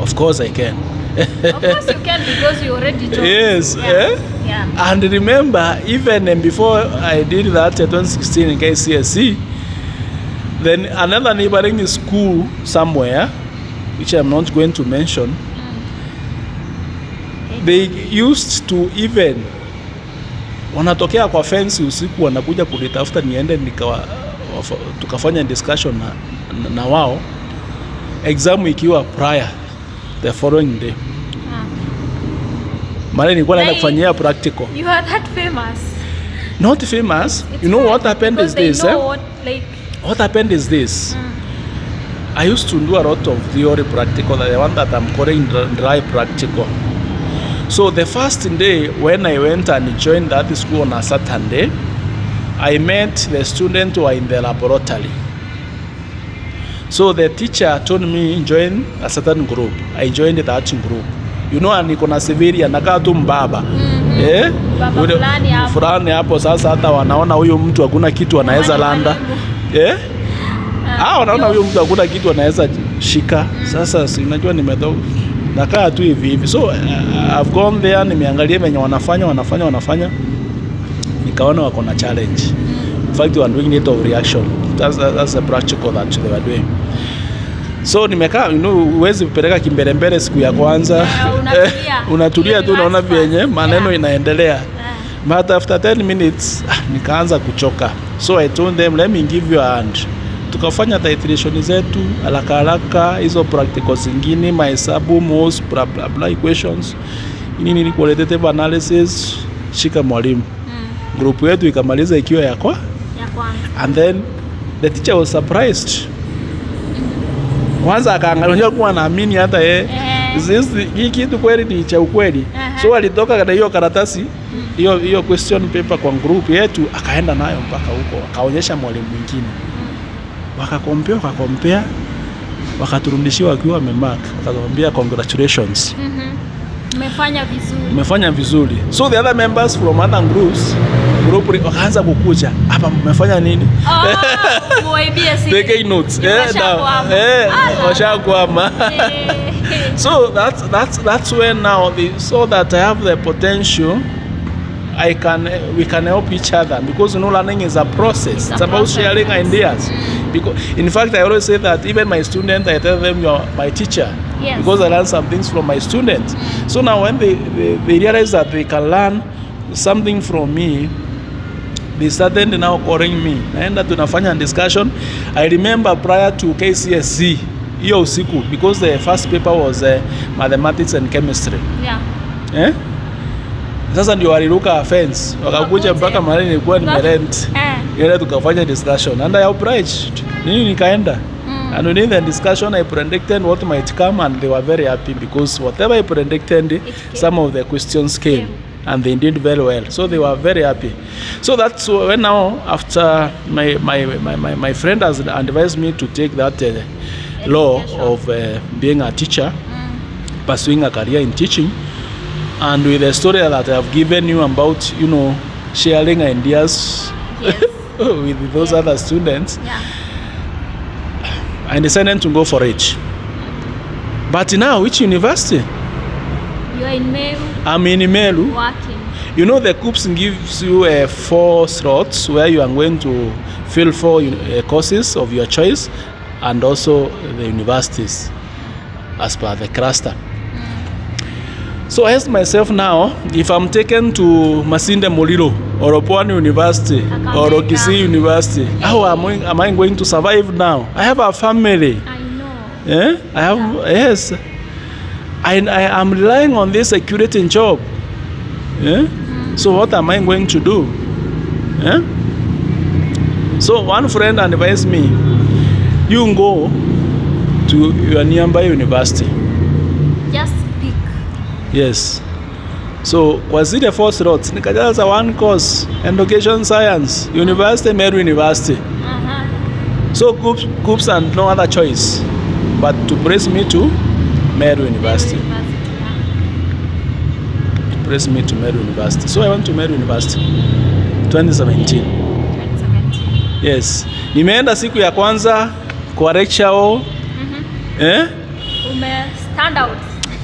Of course I can. Of course you can, because you already told. Yes. Yeah. And remember, even before I did that at 2016 in KCSE, then another neighboring school somewhere, which I'm not going to mention, they used to even wanatokea kwa fence usiku, wanakuja kunitafuta niende tukafanya discussion na wao, exam ikiwa prior the following day. Mara nilikuwa naenda kufanyia practical. You are that famous. Not famous. You know what happened is this. What happened is this. I used to do a lot of theory practical, the one that I'm calling dry practical. So the first day when I went and joined that school on a Saturday, I met the students who are in the laboratory. So the teacher told me join a certain group. I joined that group. Niko na civilian nakaa tu mbaba. Baba fulani hapo, sasa hata wanaona huyo mtu hakuna kitu anaweza landa. Wanaona huyo mtu hakuna kitu anaweza shika. Sasa si unajua nimetoka nakaa tu hivi. So I've gone there, nimeangalia venye wanafanya. Nikaona wako na challenge. In fact, they were doing it of reaction. That's the practical that they were doing. So nimekaa, huwezi kupeleka kimbelembele siku ya kwanza. Unatulia tu, unaona vyenye maneno inaendelea. But after 10 minutes nikaanza kuchoka. So I told them, let me give you a hand. Tukafanya titration zetu haraka, hizo practical zingine, mahesabu, most blah blah blah equations, ni qualitative analysis, shika mwalimu. Group yetu ikamaliza ikiwa ya kwanza. And then the teacher was surprised. Kwanza akaangalia kuwa naamini hata hii kitu kweli ni cha ukweli. So alitoka na hiyo karatasi, hiyo question paper kwa group yetu, akaenda nayo mpaka huko, akaonyesha mwalimu mwingine. Wakakompea, wakaturudishia wakiwa wamemark, wakamwambia congratulations. Umefanya vizuri. So the other members from other group wakaanza kukuja, hapa mmefanya nini? Take notes. Washakwama. So that's when now they saw that I have the potential. We can help each other, because learning is a process. It's about sharing ideas. Because in fact I always say that even my students, I tell them you are my teacher. Yes. Because I learn some things from my students. So now when they realize that they can learn something from me, they started now calling me. Naenda tunafanya discussion. I remember prior to KCSE hiyo usiku, because the first paper was mathematics and chemistry. Sasa ndio waliruka fence, wakakuja mpaka mahali nilikuwa nimerent. Ile tukafanya discussion and I obliged. Nikaenda. And within the discussion I predicted what might come, and they were very happy, because whatever I predicted, some of the questions came and they did very well. So they were very happy. So that's when now, after my friend has advised me to take that law of being a teacher, pursuing a career in teaching, and with the story that I have given you about, sharing ideas with those other students, I decided to go for it. But now, which university? You are in Meru. I'm in Meru. Working. The COOPS gives you 4 slots where you are going to fill 4 courses of your choice, and also the universities. as per the cluster. So I ask myself now, if I'm taken to Masinde Muliro or Pwani University or Kisii University, how am I going to survive now? I have a family. I know. Yeah? I have, yes. I am relying on this security job. Yeah? So what am I going to do? Yeah? So one friend advised me, you go to your nearby university. Just pick. Yes. So kwa zile 4 slots nikajaza one course, education science, university, Meru University. So groups and no other choice but to press me to Meru University. Press me to Meru University. So I went to Meru University 2017. Yes. Nimeenda siku ya kwanza kwa lecture. Ume stand out.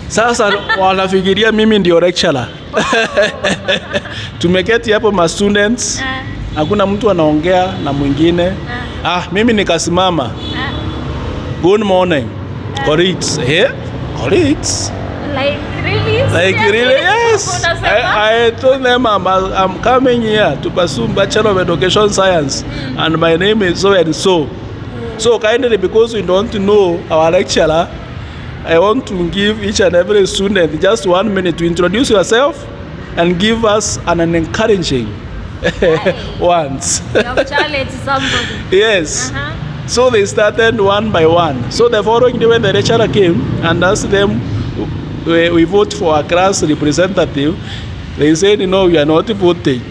Sasa wanafikiria mimi ndio lecturer. Tumeketi hapo ma students. Hakuna mtu anaongea na mwingine. Mimi nikasimama. Good morning. Colleagues. Colleagues. Like really? Like really? Yes. I told them I'm coming here to pursue bachelor of education science and my name is so and so. So kindly, because we don't know our lecturer, I want to give each and every student just 1 minute to introduce yourself and give us an encouraging once. You have challenged somebody. Yes. So they started one by one. So the following day when the lecturer came and asked them, we vote for a class representative, they said, no, we are not voting.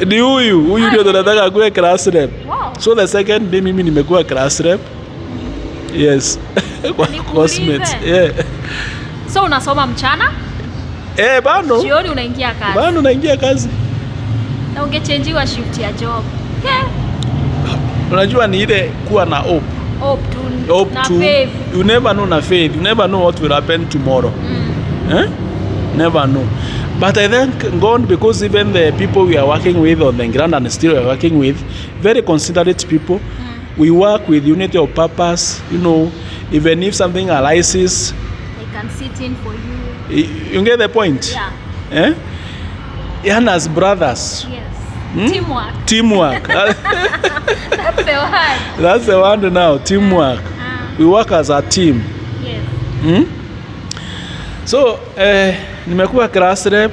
Ni huyu ndio tunataka akuwe class rep. Wow. So the second day mimi nimekuwa class rep. Yes. Kwa classmates. Yeah. So unasoma mchana? Bado. Jioni unaingia kazi. Bado naingia kazi. Na ungechangiwa shift ya job. Unajua ni ile kuwa na hope. Hope to faith. You never know na faith. You never know what will happen tomorrow. Never know. But I thank God because even the people we are working with on the ground and still we are working with, very considerate people. We work with unity of purpose. You know, even if something arises, they can sit in for you. You get the point? Yeah. And as brothers. Yes. Teamwork. Teamwork. That's the one. That's the one now. Teamwork. We work as a team. Yes. So, nimekuwa class rep.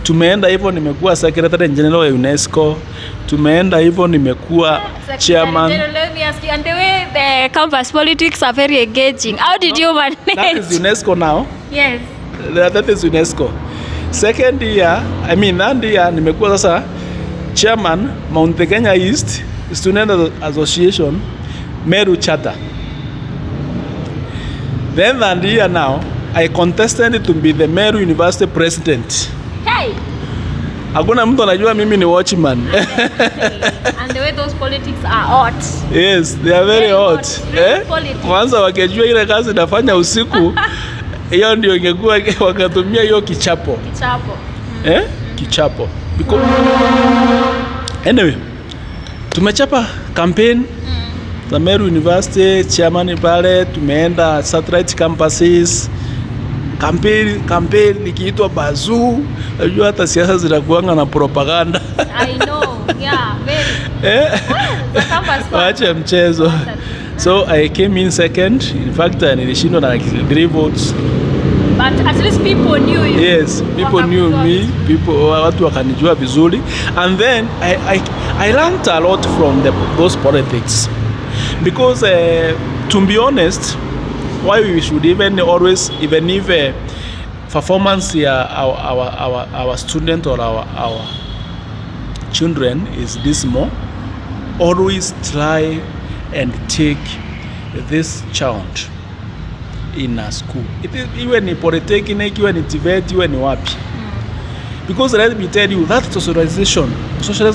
Tumeenda hivyo nimekuwa secretary general wa UNESCO. Tumeenda hivyo nimekuwa chairman. Let me ask you, and the way the campus politics are very engaging. How did you manage? That is UNESCO now. Yes. That is UNESCO. Second year, that year nimekuwa sasa chairman Mount Kenya East Student Association Meru Charter. Then that year now, I contested to be the Meru University president. Hey! Hakuna mtu anajua mimi ni watchman. And the way those politics are hot. Yes, they are very hot. Kwanza wakijua ile kazi nafanya usiku, hiyo ndio ingekuwa wakatumia hiyo kichapo. Kichapo. Because anyway, tumechapa campaign za Meru University, chairman pale, tumeenda satellite campuses. Campaign nikiitwa bazoo. Unajua hata siasa zinakuanga na propaganda. I know. Yeah, very. Wacha mchezo. So I came in second. In fact, nilishindwa na 3 votes. But at least people knew you. Yes, people knew me. Watu wakanijua vizuri. And then I learned a lot from those politics. Because to be honest, why we should even if performance here our student or our children is dismal, always try and take this challenge in a school. It is even in polytechnic, even in TVET, even in wapi. Because let me tell you, that socialization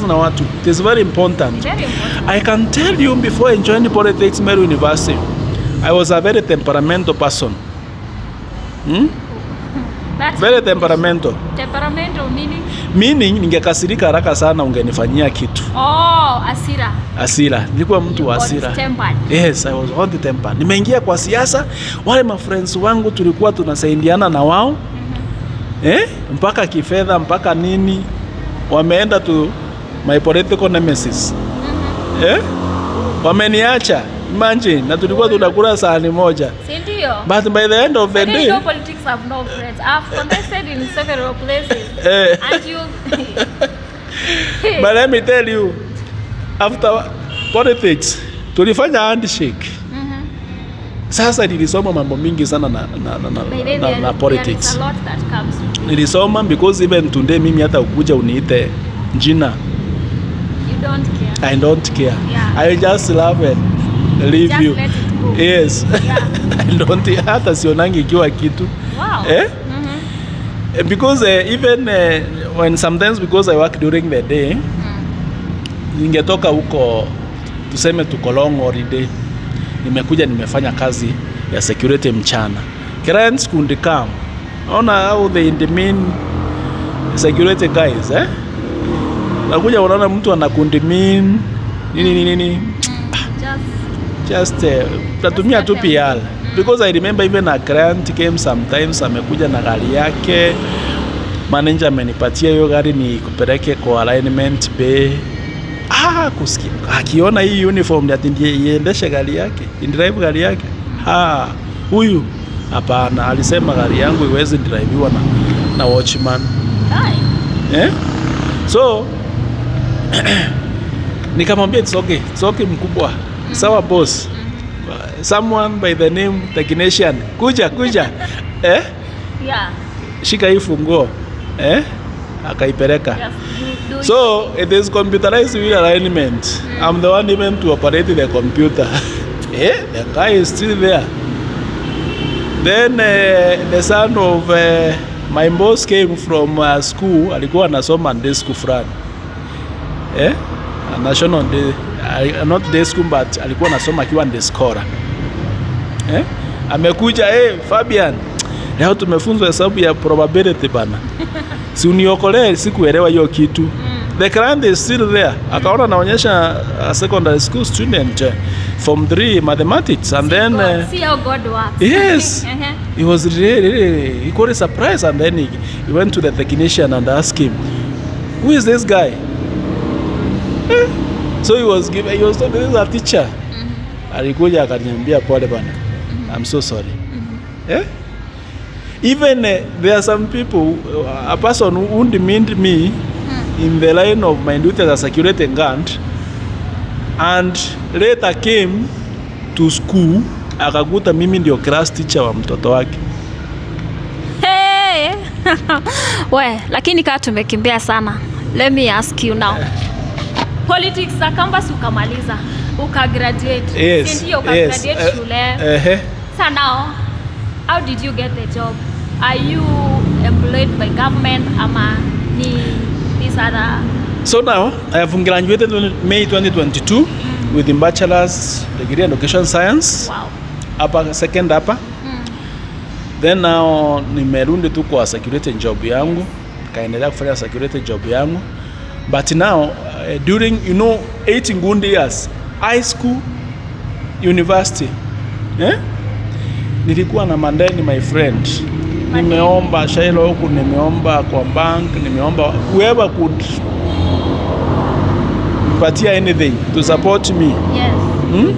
na watu, it is very important. Very important. I can tell you, before joining politics Meru University, I was a very temperamental person. That's Very temperamental. Temperamental meaning? Meaning ningekasirika haraka sana ungenifanyia kitu. Hasira. Nilikuwa mtu wa hasira. Yes, I was hot tempered. Nimeingia kwa siasa, wale ma friends wangu tulikuwa tunasaidiana na wao. Mpaka kifedha, mpaka nini. Wameenda to my political nemesis. Wameniacha. Imagine, na tulikuwa tunakula sahani moja. Sindio? But by the end of the day, politics have no friends. I've contested in several places. And you But let me tell you, after politics, tulifanya handshake. Sasa nilisoma mambo mingi sana na politics. There is a lot that comes. Nilisoma because even today mimi hata ukuja uniite jina. You don't care. I don't care. Yeah. I just love it. Leave just you. Let it go. Yes. Yeah. I don't hata sionangi ikiwa kitu. Wow. Because even when sometimes because I work during the day, ningetoka huko tuseme tuko long holiday, nimekuja nimefanya kazi ya security mchana. Clients could come. Ona how they demean security guys, nakuja unaona mtu anakundemean nini. Just tatumia tu PR. Because I remember even a client came sometimes, amekuja na gari yake, manager amenipatia hiyo gari ni kupeleke kwa alignment bay. Kusikia akiona hii uniform ati ndiye iendeshe gari yake, drive gari yake. Huyu hapana, alisema gari yangu iweze drivewa na watchman. So nikamwambia it's okay mkubwa. Sawa boss. Someone by the name technician kuja Yeah. Shika hii funguo akaipeleka. So it is computerized wheel alignment. I'm the one even to operate the computer. The guy is still there. Then the son of my boss came from school. Alikuwa anasoma day school fulani. National day, not day school but alikuwa anasoma akiwa day scholar. Amekuja, Fabian, leo tumefunzwa hesabu ya probability bana. Si uniokolee, sikuelewa hiyo kitu. The client is still there. Akaona naonyesha a secondary school student form 3 mathematics and then see how God works. Yes. He was really he got a surprise and then he went to the technician and asked him, who is this guy? So he was told this is a teacher. Alikuja akaniambia pole bana. I'm so sorry. Even there are some people, a person who demeaned me in the line of my duty as a security guard and later came to school akakuta mimi ndio class teacher wa mtoto wake. Lakini kaa tumekimbia sana. Let me ask you now. Politics za campus ukamaliza, ukagraduate. Yes. Ndio ukagraduate shule. So now, how did you get the job? Are you employed by government ama ni this other? So now, I have graduated in May 2022 with a bachelor's degree in education science. Wow. Hapa second hapa. Then now nimerudi tu kwa security job yangu, kaendelea kufanya security job yangu. But now during 8 good years, high school, university, nilikuwa na mandeni my friend. Nimeomba Shailo huku, nimeomba kwa bank, nimeomba whoever could patia anything to support me. Yes.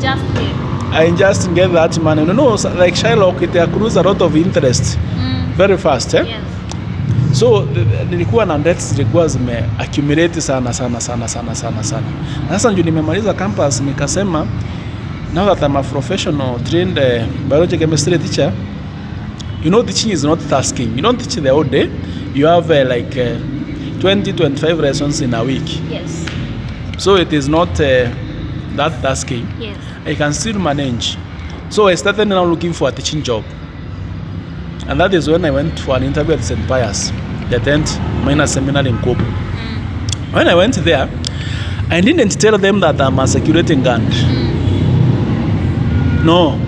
Just give. I just get that money. Like Shailo, it accrues a lot of interest very fast. Yes. So nilikuwa na debts zilikuwa zime accumulate sana. Sasa ndio nimemaliza campus nikasema, now that I'm a professional trained biology chemistry teacher, teaching is not tasking. You don't teach the whole day. You have 20-25 lessons in a week. Yes. So it is not that tasking. Yes. I can still manage. So I started now looking for a teaching job. And that is when I went for an interview at St. Pius, the 10th minor seminar in Kobu. When I went there, I didn't tell them that I'm a security guard. No.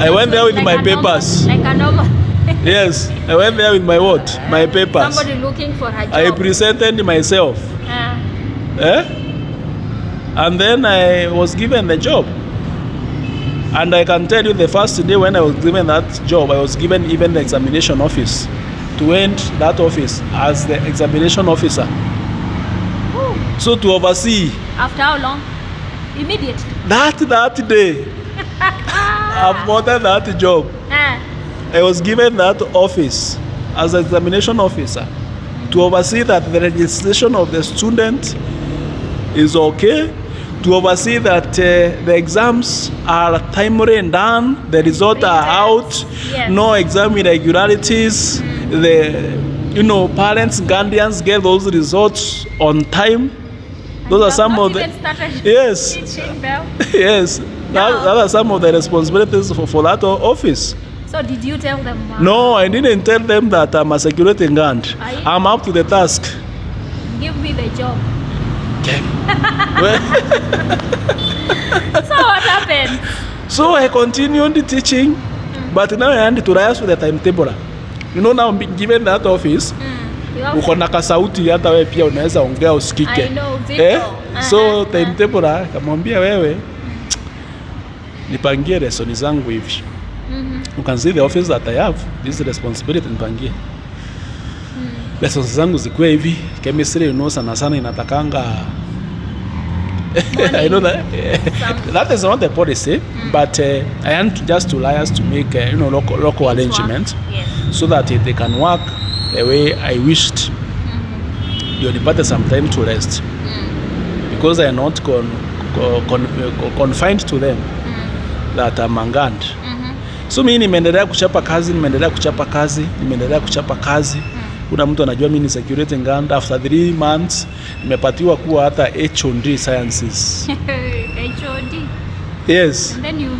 I went there with my papers. Like a normal. Yes, I went there with my what? My papers. Somebody looking for a job. I presented myself. And then I was given the job. And I can tell you the first day when I was given that job, I was given even the examination office. To enter that office as the examination officer. Ooh. So to oversee. After how long? Immediately. That day. I've gotten that job. I was given that office as an examination officer to oversee that the registration of the student is okay, to oversee that the exams are timely and done, the results are out, no exam irregularities, the parents, guardians get those results on time. Those are some of the yes. Yes. That are some of the responsibilities for that office. So did you tell them? No, I didn't tell them that I'm a security guard. I'm up to the task. Give me the job. Okay. So what happened? So I continued teaching, but now I had to liaise with the timetable. Now I'm being given that office. Uko na kasauti hata wewe pia unaweza ongea usikike. So timetable kamwambia wewe nipangie lesson zangu hivi. You can see the office that I have, this responsibility nipangie. Lessons zangu zikuwe hivi, chemistry sana inatakanga. I know that that is not the policy, but I want just to liaise to make local arrangements so that they can work the way I wished. You nipate some time to rest because I am not confined to them that I'm mangand. So mimi nimeendelea kuchapa kazi. Kuna mtu anajua mimi ni security guard. After 3 months nimepatiwa kuwa hata HOD sciences. HOD. Yes. And then you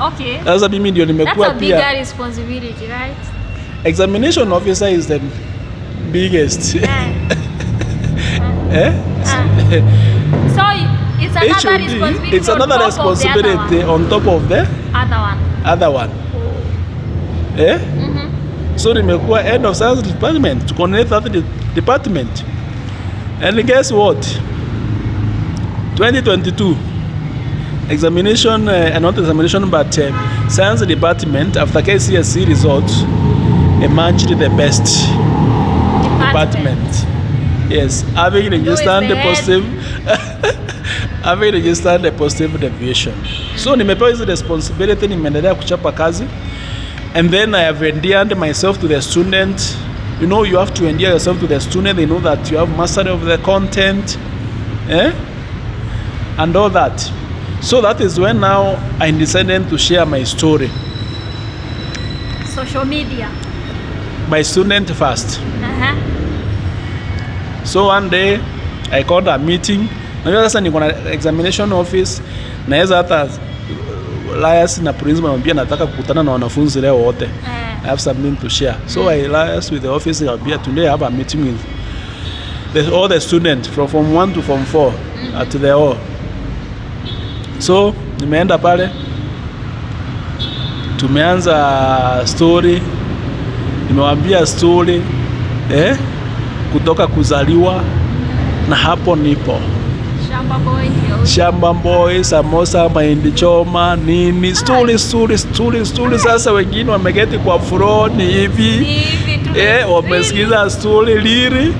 okay. Sasa mimi ndio nimekuwa pia. That's a bigger responsibility, right? Examination officer is the biggest. So it's another HOD, responsibility. it's another responsibility on top of the other one. So nimekuwa head of science department to coordinate that department. And guess what? 2022 examination, not examination, but science department after KCSE results emerged the best department. Yes, having registered the positive, having registered the positive deviation. So nimepewa hizo responsibility, nimeendelea kuchapa kazi. And then I have endeared myself to the student. You have to endear yourself to the student. They know that you have mastery of the content, and all that. So that is when now I decided to share my story. Social media. My student first. So one day I called a meeting. Najua sasa niko na examination office. Naweza hata liaise na principal mwambia nataka kukutana na wanafunzi leo wote. I have something to share. So I liaise with the office. Today I have a meeting with all the students from Form 1 to Form 4 at the hall. So nimeenda pale, tumeanza story, nimewaambia story kutoka kuzaliwa na hapo nipo. Shamba boy, samosa, mahindi choma, nini, story. Sasa wengine wamegeti kwa froni hivi. Wamesikiza story liri.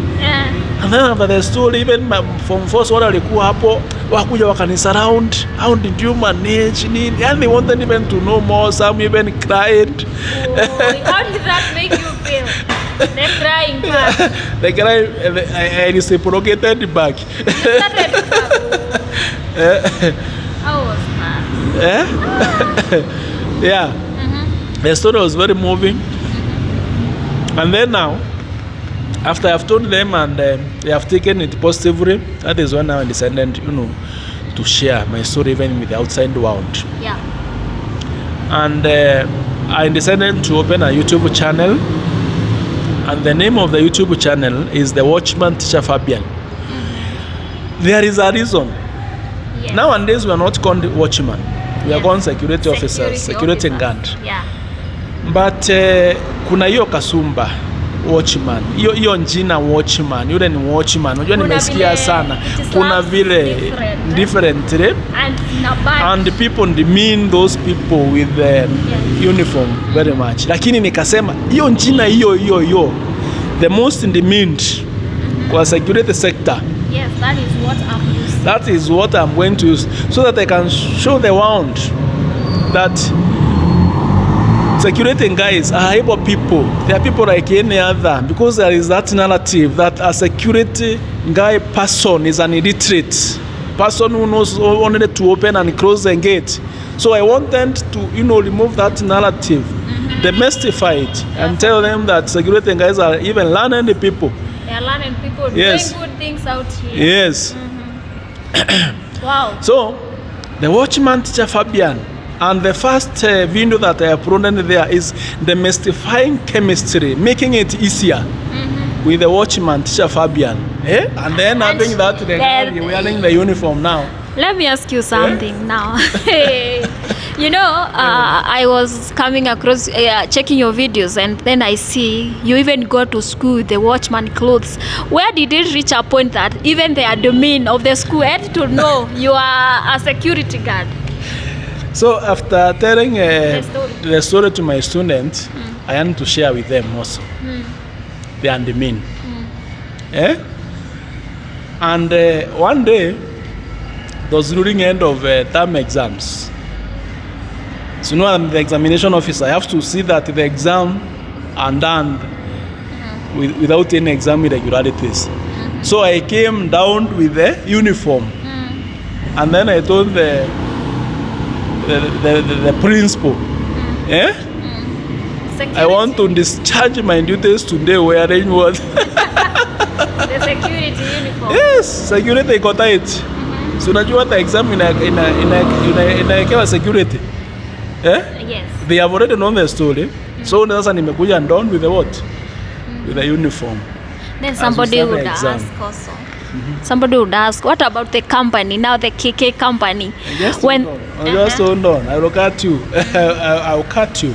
And then after the story, even from first one walikuwa hapo, wakuja wakanisurround. How did you manage nini? And they wanted even to know more. Some even cried. How did that make you feel? The crying part. The cry, I reciprocated back. You started to cry. How was that? Yeah. The story was very moving. And then now, after I've told them and they have taken it positively, that is when I decided, to share my story even with the outside world. Yeah. And I decided to open a YouTube channel. And the name of the YouTube channel is the Watchman Teacher Fabian. There is a reason. Yes. Nowadays we are not called watchman. We are called security officers, security guard. Yeah. But kuna hiyo kasumba watchman, hiyo njina watchman, yule ni watchman. Unajua nimesikia sana, kuna vile different and people demean those people with the uniform very much. Lakini nikasema hiyo njina hiyo the most demeaned kwa security sector. Yes, that is what I'm using. That is what I'm going to use, so that I can show the world that security guys are able people. They are people like any other, because there is that narrative that a security guy person is an illiterate person who knows only to open and close the gate. So I want them to, remove that narrative, demystify it, and tell them that security guys are even learning people. They are learning people, yes, doing good things out here. Yes. Wow. So the watchman teacher Fabian, and the first video that I uploaded there is demystifying chemistry, making it easier with the watchman teacher Fabian. And then I think that they are wearing the uniform now. Let me ask you something now. I was coming across, checking your videos, and then I see you even go to school with the watchman clothes. Where did it reach a point that even the admin of the school had to know you are a security guard? So after telling the story to my students, I had to share with them also the admin. And one day, it was during end of term exams. So I'm the examination officer. I have to see that the exam are done without any exam irregularities. So I came down with the uniform, and then I told the principal, I want to discharge my duties today wearing what? The security uniform. Yes, security iko tight. So unajua hata exam inaekewa security. Yes. They have already known the story. So sasa nimekuja down with the what? With the uniform. Then somebody would ask also. Somebody would ask, what about the company? Now the KK company. Just hold on. I will cut you. I will cut you.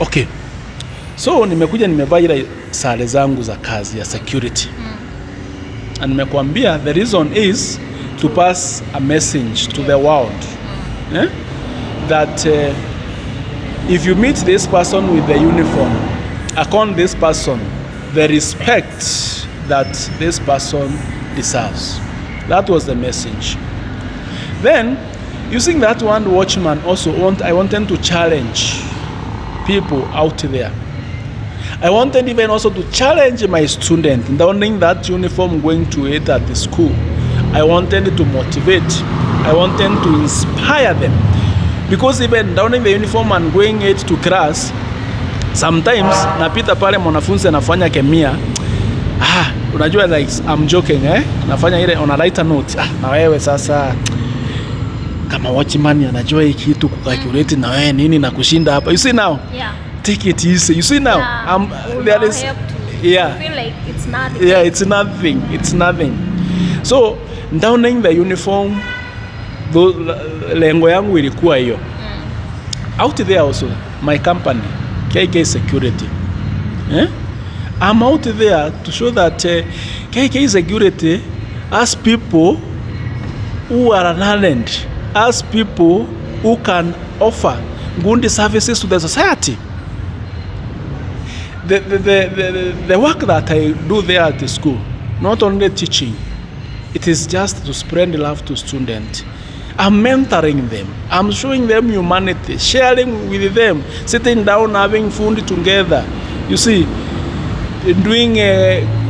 Okay. So nimekuja nimevaa ile sare zangu za kazi ya security. And nimekuambia the reason is to pass a message to the world. That if you meet this person with the uniform, according this person the respect that this person deserves. That was the message. Then, using that one watchman also, I wanted to challenge people out there. I wanted even also to challenge my student, donning that uniform going to it at the school. I wanted to motivate. I wanted to inspire them. Because even donning the uniform and going it to class, sometimes napita pale mwanafunzi anafanya kemia, unajua like I'm joking, nafanya ile on a lighter note, na wewe sasa kama watchman anajua hii kitu kucalculate na wewe nini na kushinda hapa. You see now? Yeah. Take it easy. You see now? There is I feel like it's nothing. Yeah, it's nothing. It's nothing. So, donning the uniform, lengo yangu ilikuwa hiyo. Out there also, my company, KK Security. I'm out there to show that KK Security has people who are learned, has people who can offer good services to the society. The work that I do there at the school, not only teaching, it is just to spread love to students. I'm mentoring them. I'm showing them humanity, sharing with them, sitting down, having food together. You see, doing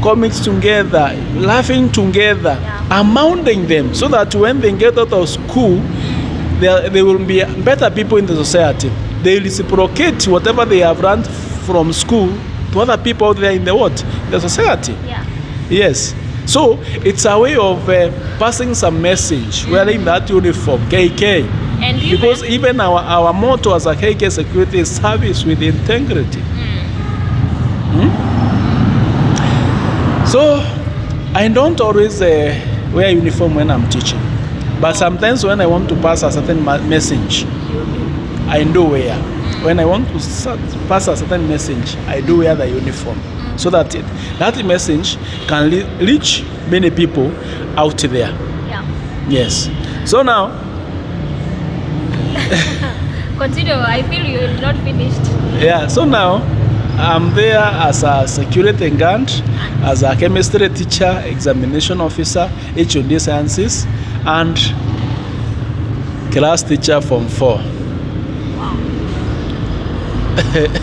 comics together, laughing together. Yeah. I'm mounting them so that when they get out of school, they will be better people in the society. They reciprocate whatever they have learned from school to other people out there in the what? The society. Yeah. Yes. So it's a way of passing some message wearing that uniform, KK. And because even our motto as a KK Security is service with integrity. So I don't always wear uniform when I'm teaching, but sometimes when I want to pass a certain message, I do wear. When I want to pass a certain message, I do wear the uniform so that that message can reach many people out there. Yeah. Yes. So now, continue. I feel you're not finished. yeah. So now, I'm there as a security guard, as a chemistry teacher, examination officer, H&D sciences, and class teacher from 4.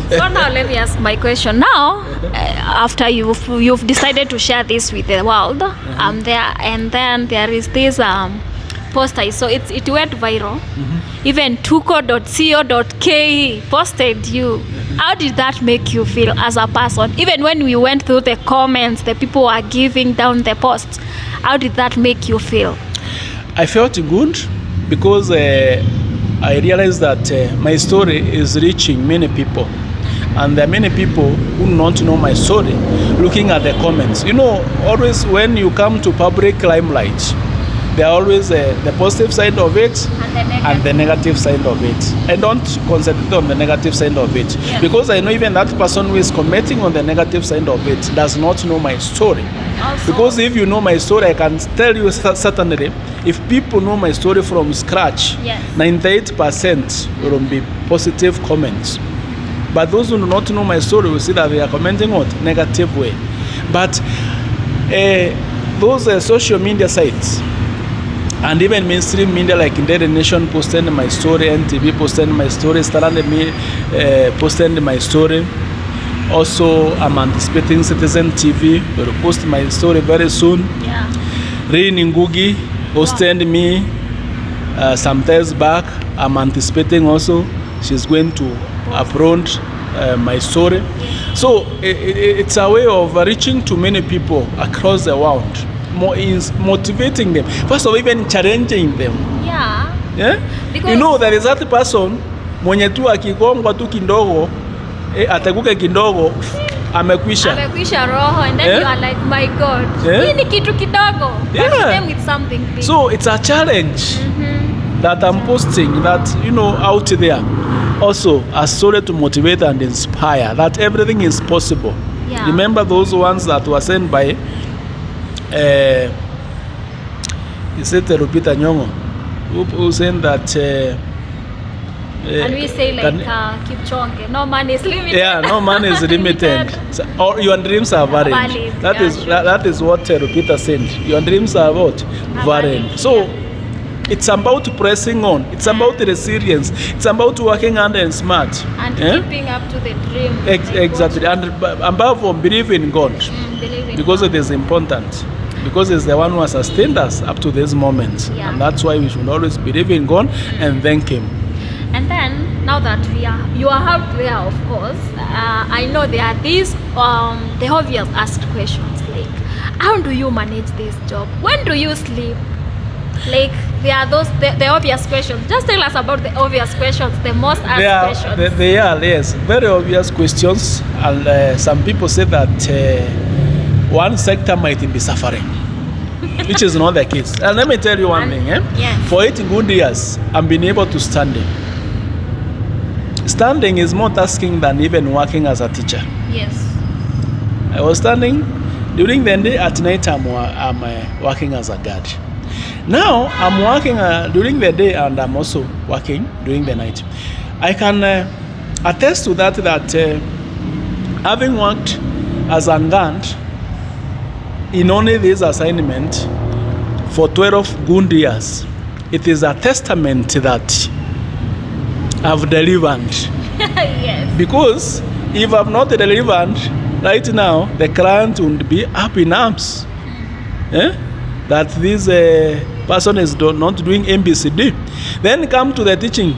So now let me ask my question. Now, after you've decided to share this with the world, there and then there is this poster. So it went viral. Even tuco.co.ke posted you. How did that make you feel as a person? Even when we went through the comments, the people were giving down the posts. How did that make you feel? I felt good because I realized that my story is reaching many people. And there are many people who do not know my story looking at the comments. You know, always when you come to public limelight, there are always the positive side of it and the negative side of it. I don't concentrate on the negative side of it because I know even that person who is commenting on the negative side of it does not know my story. Also, because if you know my story, I can tell you certainly, if people know my story from scratch, 98% will be positive comments. But those who do not know my story will see that they are commenting on negative way. But those social media sites and even mainstream media like Daily Nation posted my story, NTV posted my story, Starland me posted my story. Also, I'm anticipating Citizen TV will post my story very soon. Rain Ngugi posted me some days back. I'm anticipating also she's going to upload my story. So it's a way of reaching to many people across the world. Is motivating them. First of all, even challenging them. Yeah? Because you know, there is that person mwenye tu akigongwa tu kidogo atakuke kidogo amekwisha roho, and then you are like, my God, hii ni kitu kidogo. But them with something big. So it's a challenge that I'm posting that, you know, out there. Also a story to motivate and inspire that everything is possible. Remember those ones that were sent by is it Rupita Nyong'o who said that and we say like Kipchoge, no man is limited. Yeah, no man is limited. So, or your dreams are varied. That is what Rupita said. Your dreams are what? Varied. So it's about pressing on. It's about resilience. It's about working hard and smart. And keeping up to the dream. Exactly. And above all, believe in God. Because it is important. Because it's the one who has sustained us up to this moment. And that's why we should always believe in God and thank Him. And then, now that you are out there, of course, I know there are these, the obvious asked questions like, how do you manage this job? When do you sleep? Like, there are those, the obvious questions. Just tell us about the obvious questions, the most asked questions. They are, yes, very obvious questions. And some people say that one sector might be suffering, which is not the case. And let me tell you one thing. For 8 good years, I've been able to stand. Standing is more tasking than even working as a teacher. Yes. I was standing during the day. At night, I'm working as a guard. Now, I'm working during the day and I'm also working during the night. I can attest to that, having worked as a guard in only this assignment for 12 good years, it is a testament that I've delivered. Yes. Because if I'm not delivered right now, the client would be up in arms. That this person is not doing MBCD. Then come to the teaching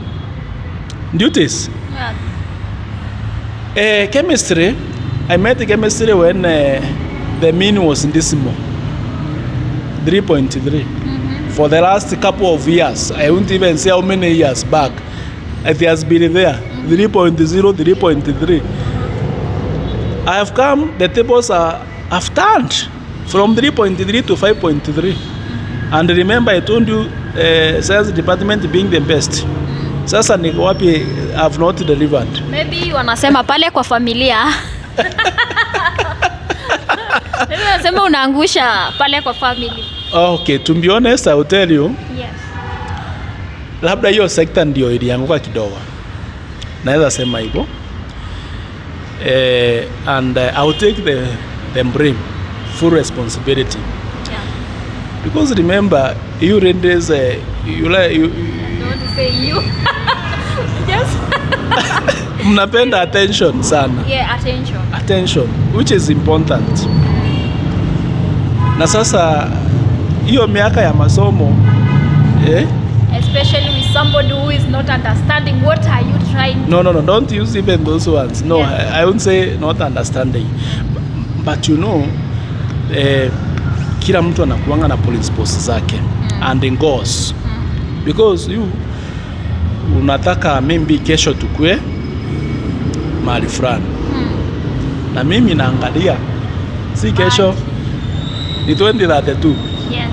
duties. Chemistry, I met chemistry when the mean was in decimal 3.3. For the last couple of years, I won't even say how many years back, it has been there 3.0, 3.3. I have come, the tables have turned from 3.3 to 5.3. And remember, I told you, science department being the best. Sasa ni wapi have not delivered? Maybe wanasema pale kwa familia. Maybe wanasema unaangusha pale kwa family. Okay, to be honest, I will tell you. Yes. Labda hiyo sector ndio ilianguka kidogo. Naweza sema hivyo. And I will take the blame, full responsibility. Yeah. Because remember, you ladies, you I don't want to say you. Just mnapenda attention sana. Yeah, Attention, which is important. Na sasa hiyo miaka ya masomo especially with somebody who is not understanding what are you trying to... No, don't use even those ones. No, yeah. I wouldn't say not understanding. But you know, kila mtu anakuanga na principles zake and in goals. Because you unataka maybe kesho tukue mahali fulani. Na mimi naangalia si kesho ni 2032. Yes.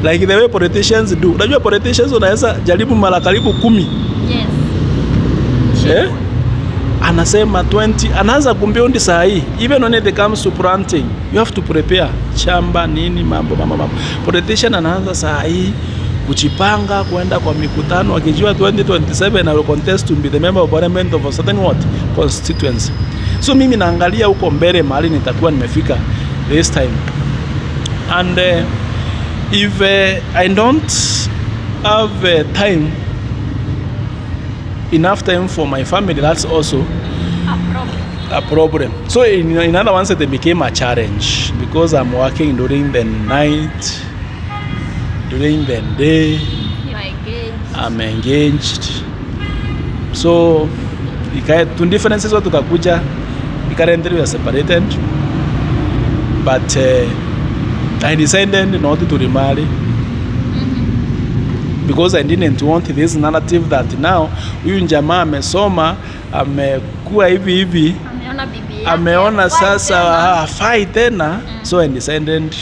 Like the way politicians do. Unajua politicians unaweza jaribu mara karibu 10. Yes. Anasema 20, anaanza kumbiundi saa hii. Even when it comes to planting, you have to prepare shamba nini mambo. Politician anaanza saa hii kuchipanga kwenda kwa mikutano akijua 2027 I will contest to be the member of parliament of a certain constituency. So mimi naangalia huko mbele mahali nitakuwa nimefika this time. And if I don't have enough time for my family, that's also a problem. So in other words, it became a challenge because I'm working during the night, during the day. You're engaged. I'm engaged. So two differences were tukakuja. Currently we are separated, but I decided not to remarry because I didn't want this narrative that now huyu jamaa amesoma, amekuwa hivi ameona sasa hafai tena. So I decided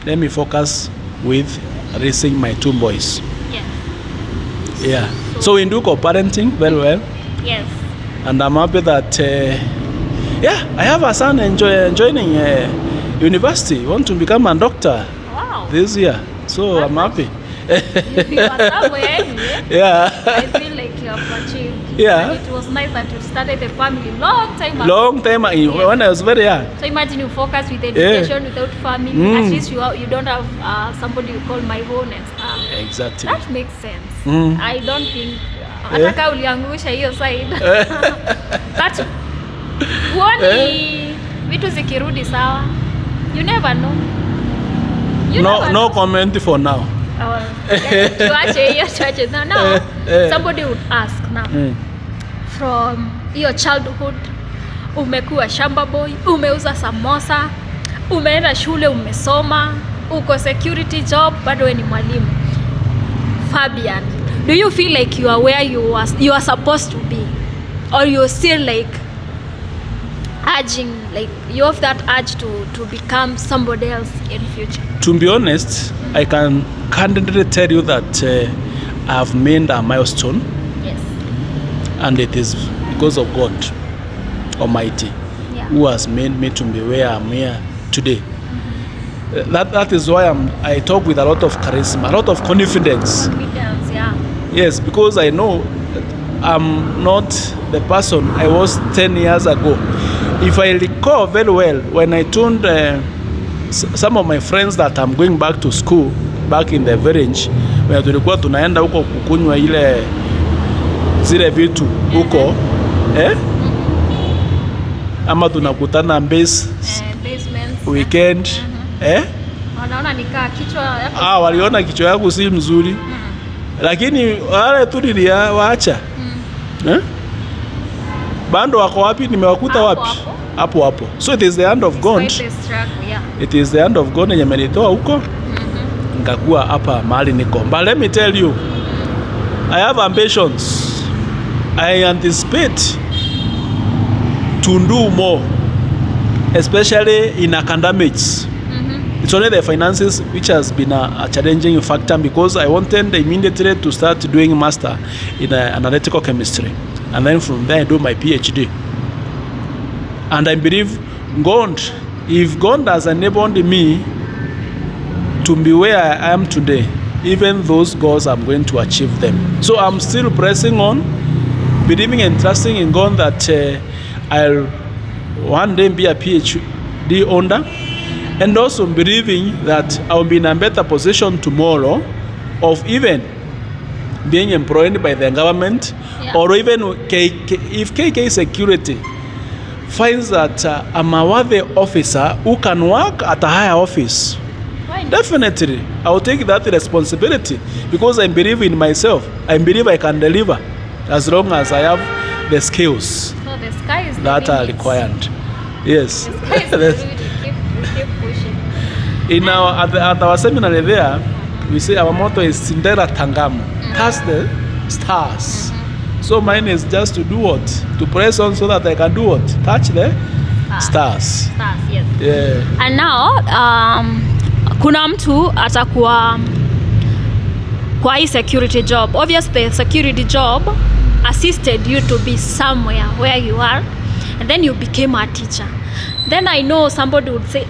let me focus with raising my 2 boys. Yeah. So we do co-parenting very well. Yes. And I'm happy that I have a son joining university. Want to become a doctor. Wow. This year. So I'm happy. You are somewhere anyway. Yeah. I feel like you have achieved. Yeah. And it was nice that you started a family long time ago. Long time when I was very young. So imagine you focus with education without family. At least you don't have somebody you call my own and stuff. Exactly. That makes sense. I don't think ataka uliangusha hiyo side. But huoni vitu zikirudi sawa? You never know. No comment for now. Tuache hiyo. Now somebody would ask now. From your childhood umekuwa shamba boy, umeuza samosa, umeenda shule, umesoma, uko security job, bado wewe ni mwalimu. Fabian, do you feel like you are where you are supposed to be, or you still like urging, like you have that urge to become somebody else in future? To be honest, I can candidly tell you that I have made a milestone. Yes. And it is because of God Almighty, who has made me to be where I'm here today. That is why I talk with a lot of charisma, a lot of confidence. Confidence, yeah. Yes, because I know I'm not the person I was 10 years ago. If I recall very well, when I told some of my friends that I'm going back to school, back in the village, when tulikuwa tunaenda huko kukunywa zile vitu huko, ama tunakutana basement weekend, wanaona nikaa kichwa yako. Waliona kichwa yangu si mzuri. Lakini wale tu niliwaacha. Bando wako wapi? Nimewakuta wapi? Hapo. So it is the hand of God. It is the hand of God yenye amenitoa huko. Nikakuwa hapa mahali niko. But let me tell you, I have ambitions. I anticipate to do more, especially in academics. It's only the finances which has been a challenging factor, because I wanted immediately to start doing master in analytical chemistry, and then from there I do my PhD. And I believe God, if God has enabled me to be where I am today, even those goals I'm going to achieve them. So I'm still pressing on, believing and trusting in God that I'll one day be a PhD owner, and also believing that I'll be in a better position tomorrow of even being employed by the government, or even if KK Security finds that I'm a worthy officer who can work at a higher office. Definitely, I will take that responsibility, because I believe in myself. I believe I can deliver as long as I have the skills So the sky is that the are limit. required. Yes. The sky is the limit. Keep pushing. In at our seminary there, we say our motto is Sindera Tangamu. Touch the stars. So mine is just to do what? To press on so that I can do what? Touch the stars. Stars, yes. Yeah. And now, kuna mtu atakuwa kwa hii security job. Obviously, the security job assisted you to be somewhere where you are, and then you became a teacher. Then I know somebody would say,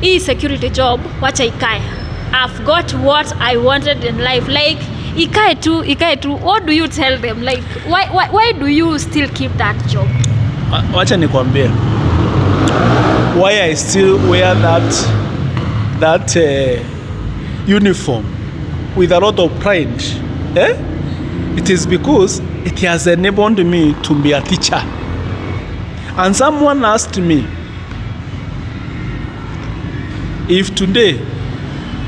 hii security job, wacha ikae. I've got what I wanted in life. Like, ikae tu. What do you tell them? Like, why do you still keep that job? Wacha nikwambie why I still wear that uniform with a lot of pride. It is because it has enabled me to be a teacher. And someone asked me, if today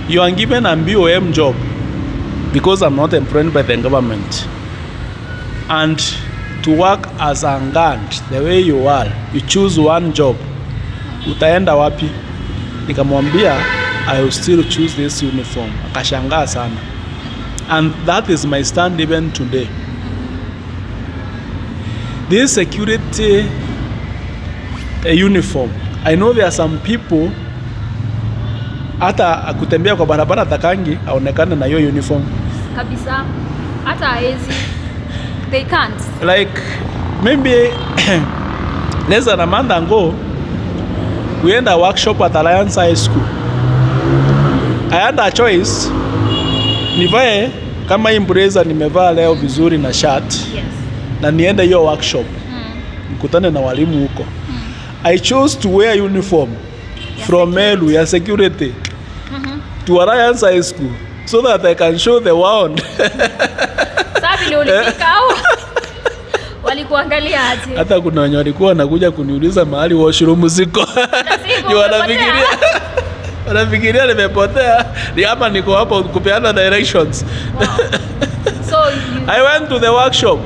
you are given a BOM job, because I'm not employed by the government, and to work as a guard the way you are, you choose one job, utaenda wapi? Nikamwambia, I will still choose this uniform. Akashangaa sana. And that is my stand even today. This security uniform, I know there are some people hata akutembea kwa barabara takangi aonekane na hiyo uniform kabisa, hata haezi, they can't. Like maybe less than a month ago, we had a workshop at Alliance High School. I had a choice, nivae kama hii blazer nimevaa leo vizuri na shirt, Yes. na niende hiyo workshop nikutane na walimu huko. I chose to wear uniform from Melu ya security to Alliance High School so that I can show the world. Sabi ni ulifika au walikuangalia aje? Hata kuna wenye walikuwa wanakuja kuniuliza mahali washroom ziko. Wanafikiria nimepotea, ni hapa niko hapa kupeana directions. Wow. So I went to the workshop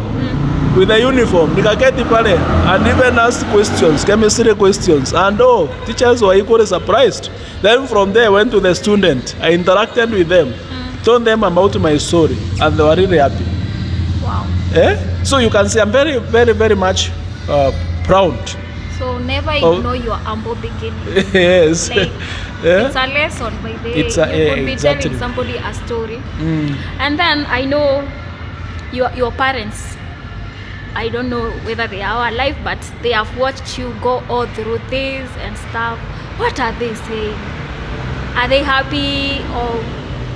with the uniform, nikaketi pale and even asked questions, chemistry questions, and teachers were equally surprised. Then from there I went to the student, I interacted with them, told them about my story, and they were really happy. wow. So you can see I'm very, very, very much proud. So never ignore your humble beginning. Yes. Like, it's a lesson by the way. You could be exactly. telling somebody a story. And then I know your parents, I don't know whether they are alive, but they have watched you go all through this and stuff. What are they saying? Are they happy? Or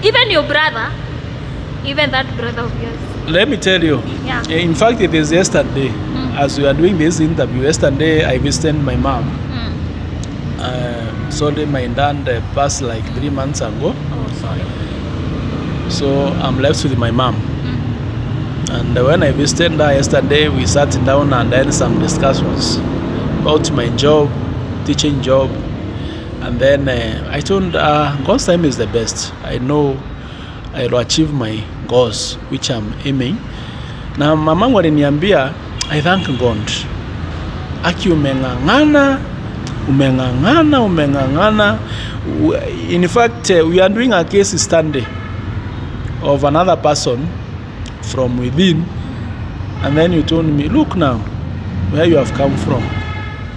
even your brother, even that brother of yours? Let me tell you. Yeah. In fact, it is yesterday. As we are doing this interview, yesterday I visited my mom. Sorry, my dad passed like 3 months ago. Oh, sorry. So I'm left with my mom. And when I visited her yesterday, we sat down and had some discussions about my job, teaching job. And then I told her, God's time is the best. I know I will achieve my goals, which I'm aiming. Na mamangu aliniambia, I thank God. Aki umeng'ang'ana. In fact, we are doing a case study of another person from within, and then you told me, look now where you have come from.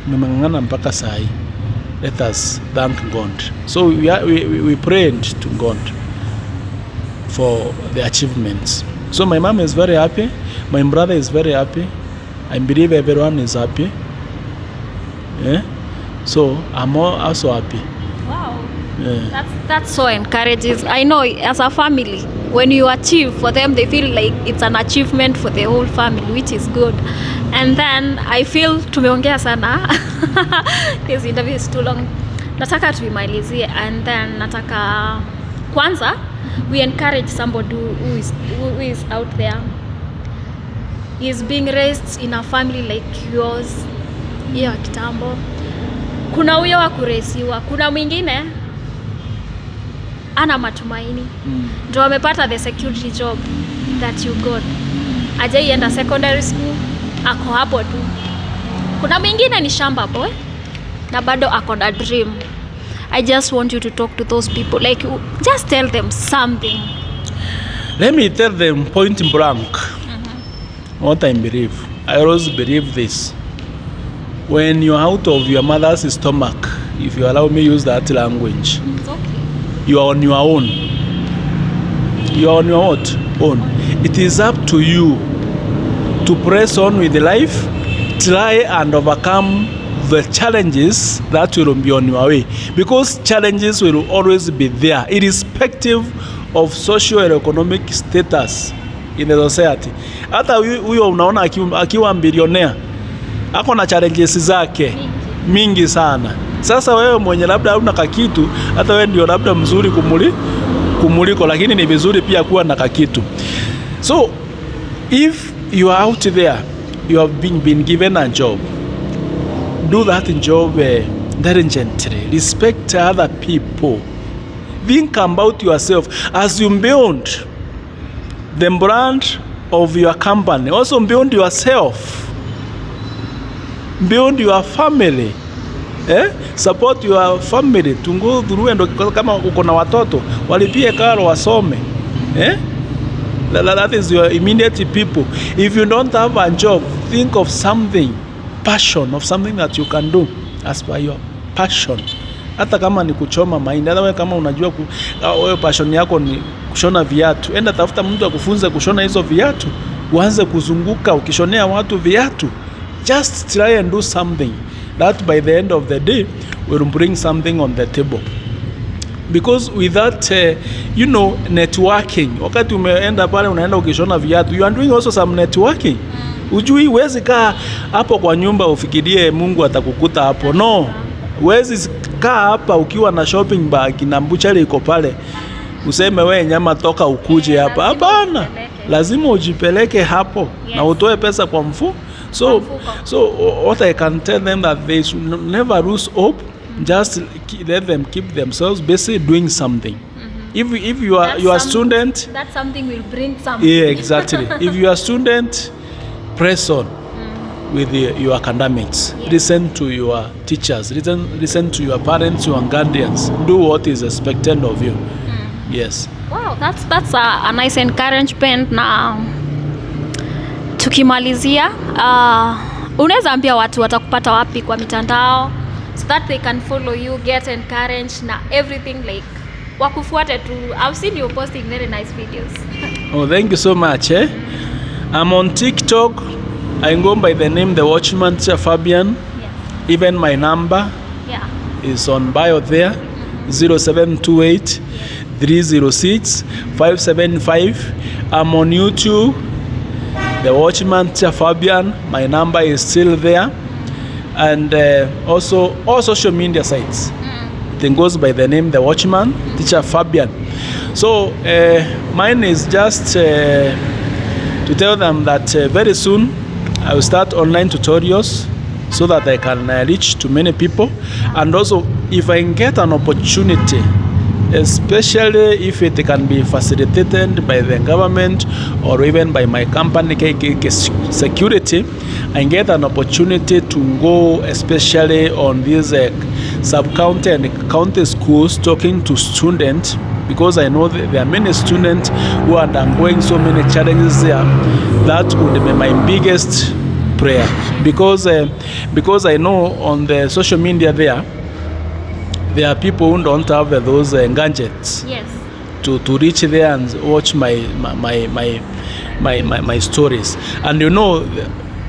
Umeng'ang'ana mpaka sahi. let us thank God. So we prayed to God for the achievements. So my mom is very happy, my brother is very happy, I believe everyone is happy. Yeah? So I'm also happy. Wow. Yeah. That's so encouraging. I know as a family, when you achieve, for them they feel like it's an achievement for the whole family, which is good. And then I feel tumeongea sana. This interview is too long. Nataka tuimalizie, and then nataka kwanza we encourage somebody who is out there. He is being raised in a family like yours. Hiyo kitambo. Kuna huyo wa kuresiwa, kuna mwingine ana matumaini. Ndio amepata the security job that you got. Ajaienda secondary school, ako hapo tu. Kuna mwingine ni shamba boy na bado ako na dream. I just want you to talk to those people, like just tell them something. Let me tell them point blank what I believe. I always believe this. When you're out of your mother's stomach, if you allow me use that language, It's okay. you are on your own. You are on your own. It is up to you to press on with life, try and overcome the challenges that will be on your way, because challenges will always be there irrespective of social and economic status in the society. Hata huyo unaona akiwa billionaire ako na challenges zake mingi sana. Sasa wewe mwenye labda huna kakitu, hata wewe ndio labda mzuri kumuliko, lakini ni vizuri pia kuwa na kakitu. So if you are out there, you have been given a job, do that job diligently, respect other people, think about yourself as you build the brand of your company. Also build yourself, build your family, support your family to go through, and kama uko na watoto walipie karo wasome, that is your immediate people. If you don't have a job, think of something, passion of something that you can do as per your passion. Hata kama ni kuchoma mahindi, hata wewe kama unajua wewe passion yako ni kushona viatu, enda tafuta mtu akufunze kushona hizo viatu, uanze kuzunguka ukishonea watu viatu. Just try and do something that by the end of the day will bring something on the table. Because with that networking, wakati umeenda pale unaenda ukishona viatu, you are doing also some networking. Ujui huwezi kaa hapo kwa nyumba ufikirie Mungu atakukuta hapo. No. Huwezi kaa hapa ukiwa na shopping bag na mbuchari iko pale useme we nyama toka ukuje hapa. Hapana. Lazima ujipeleke hapo na utoe pesa kwa mfu. So what I can tell them that they should never lose hope. Just let them keep themselves busy doing something. If you are a student, that something will bring something. Yeah, exactly. If you are a student, press on with your academics. Yeah. Listen to your teachers. Listen to your parents, your guardians. Do what is expected of you. Yes. Wow, that's a nice encouragement. Na tukimalizia, unaweza ambia watu watakupata wapi kwa mitandao so that they can follow you, get encouraged na everything, like wakufuate tu. I've seen you posting very nice videos. Oh, thank you so much. I'm on TikTok. I go by the name the Watchman Fabian. Yes. Even my number is on bio there. 0728 306 575. I'm on YouTube, the Watchman Fabian. My number is still there. And also all social media sites. It goes by the name the Watchman Teacher Fabian. So mine is just to tell them that very soon I will start online tutorials so that I can reach to many people. And also if I get an opportunity, especially if it can be facilitated by the government or even by my company KK Security, I get an opportunity to go especially on these sub-county and county schools talking to students, because I know that there are many students who are undergoing so many challenges there. That would be my biggest prayer, because I know on the social media there, there are people who don't have those gadgets Yes. to reach there and watch my stories. And you know,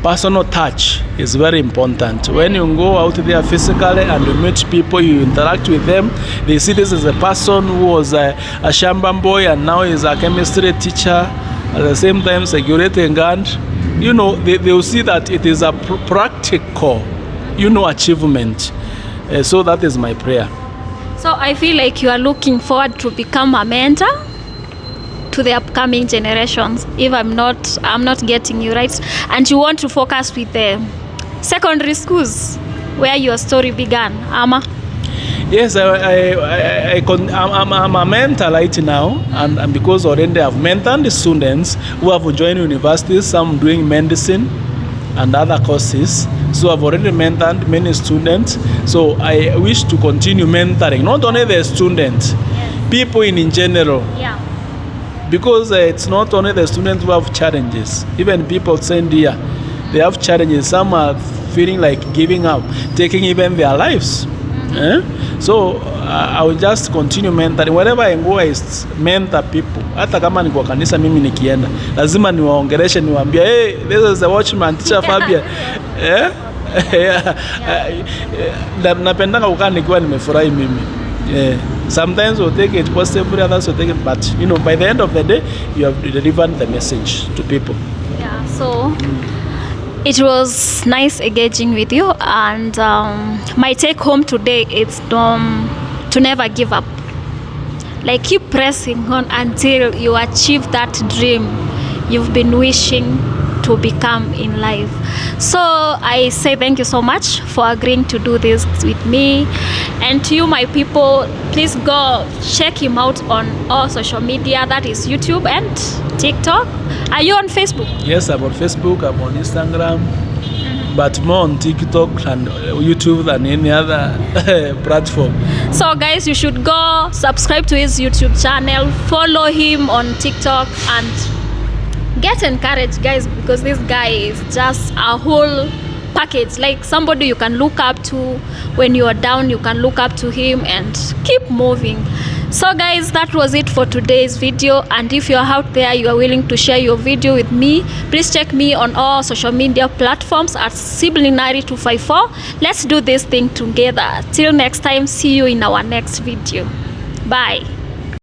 personal touch is very important. When you go out there physically and you meet people, you interact with them, they see this as a person who was a shamba boy and now is a chemistry teacher, at the same time security guard. You know, they will see that it is a practical, achievement. So that is my prayer. So I feel like you are looking forward to become a mentor to the upcoming generations, if I'm not getting you right, and you want to focus with the secondary schools where your story began, Ama? Yes, I'm a mentor right now, and because already I've mentored the students who have joined universities, some doing medicine and other courses. So I've already mentored many students. So I wish to continue mentoring, not only the students, people in general. Yeah. Because it's not only the students who have challenges. Even people send here, they have challenges. Some are feeling like giving up, taking even their lives. So I will just continue mentoring. Wherever I go, I mentor people. Hata kama ni kwa kanisa mimi nikienda, lazima niwaongeleshe, niwaambie, hey, this is the watchman, teacher Fabian. Napendanga kukaa nikiwa nimefurahi mimi. Sometimes we'll take it positively, others will take it, but by the end of the day, you have delivered the message to people. Yeah, so it was nice engaging with you, and my take home today is to never give up. Like, keep pressing on until you achieve that dream you've been wishing to become in life. So I say thank you so much for agreeing to do this with me, and to you, my people, please go check him out on all social media, that is YouTube and TikTok. Are you on Facebook? Yes, I'm on Facebook, I'm on Instagram, but more on TikTok and YouTube than any other platform. So guys, you should go subscribe to his YouTube channel, follow him on TikTok, and get encouraged, guys, because this guy is just a whole package, like somebody you can look up to. When you are down, you can look up to him and keep moving. So guys, that was it for today's video, and if you are out there, you are willing to share your video with me, please check me on all social media platforms at Siblinari254. Let's do this thing together. Till next time, see you in our next video. Bye.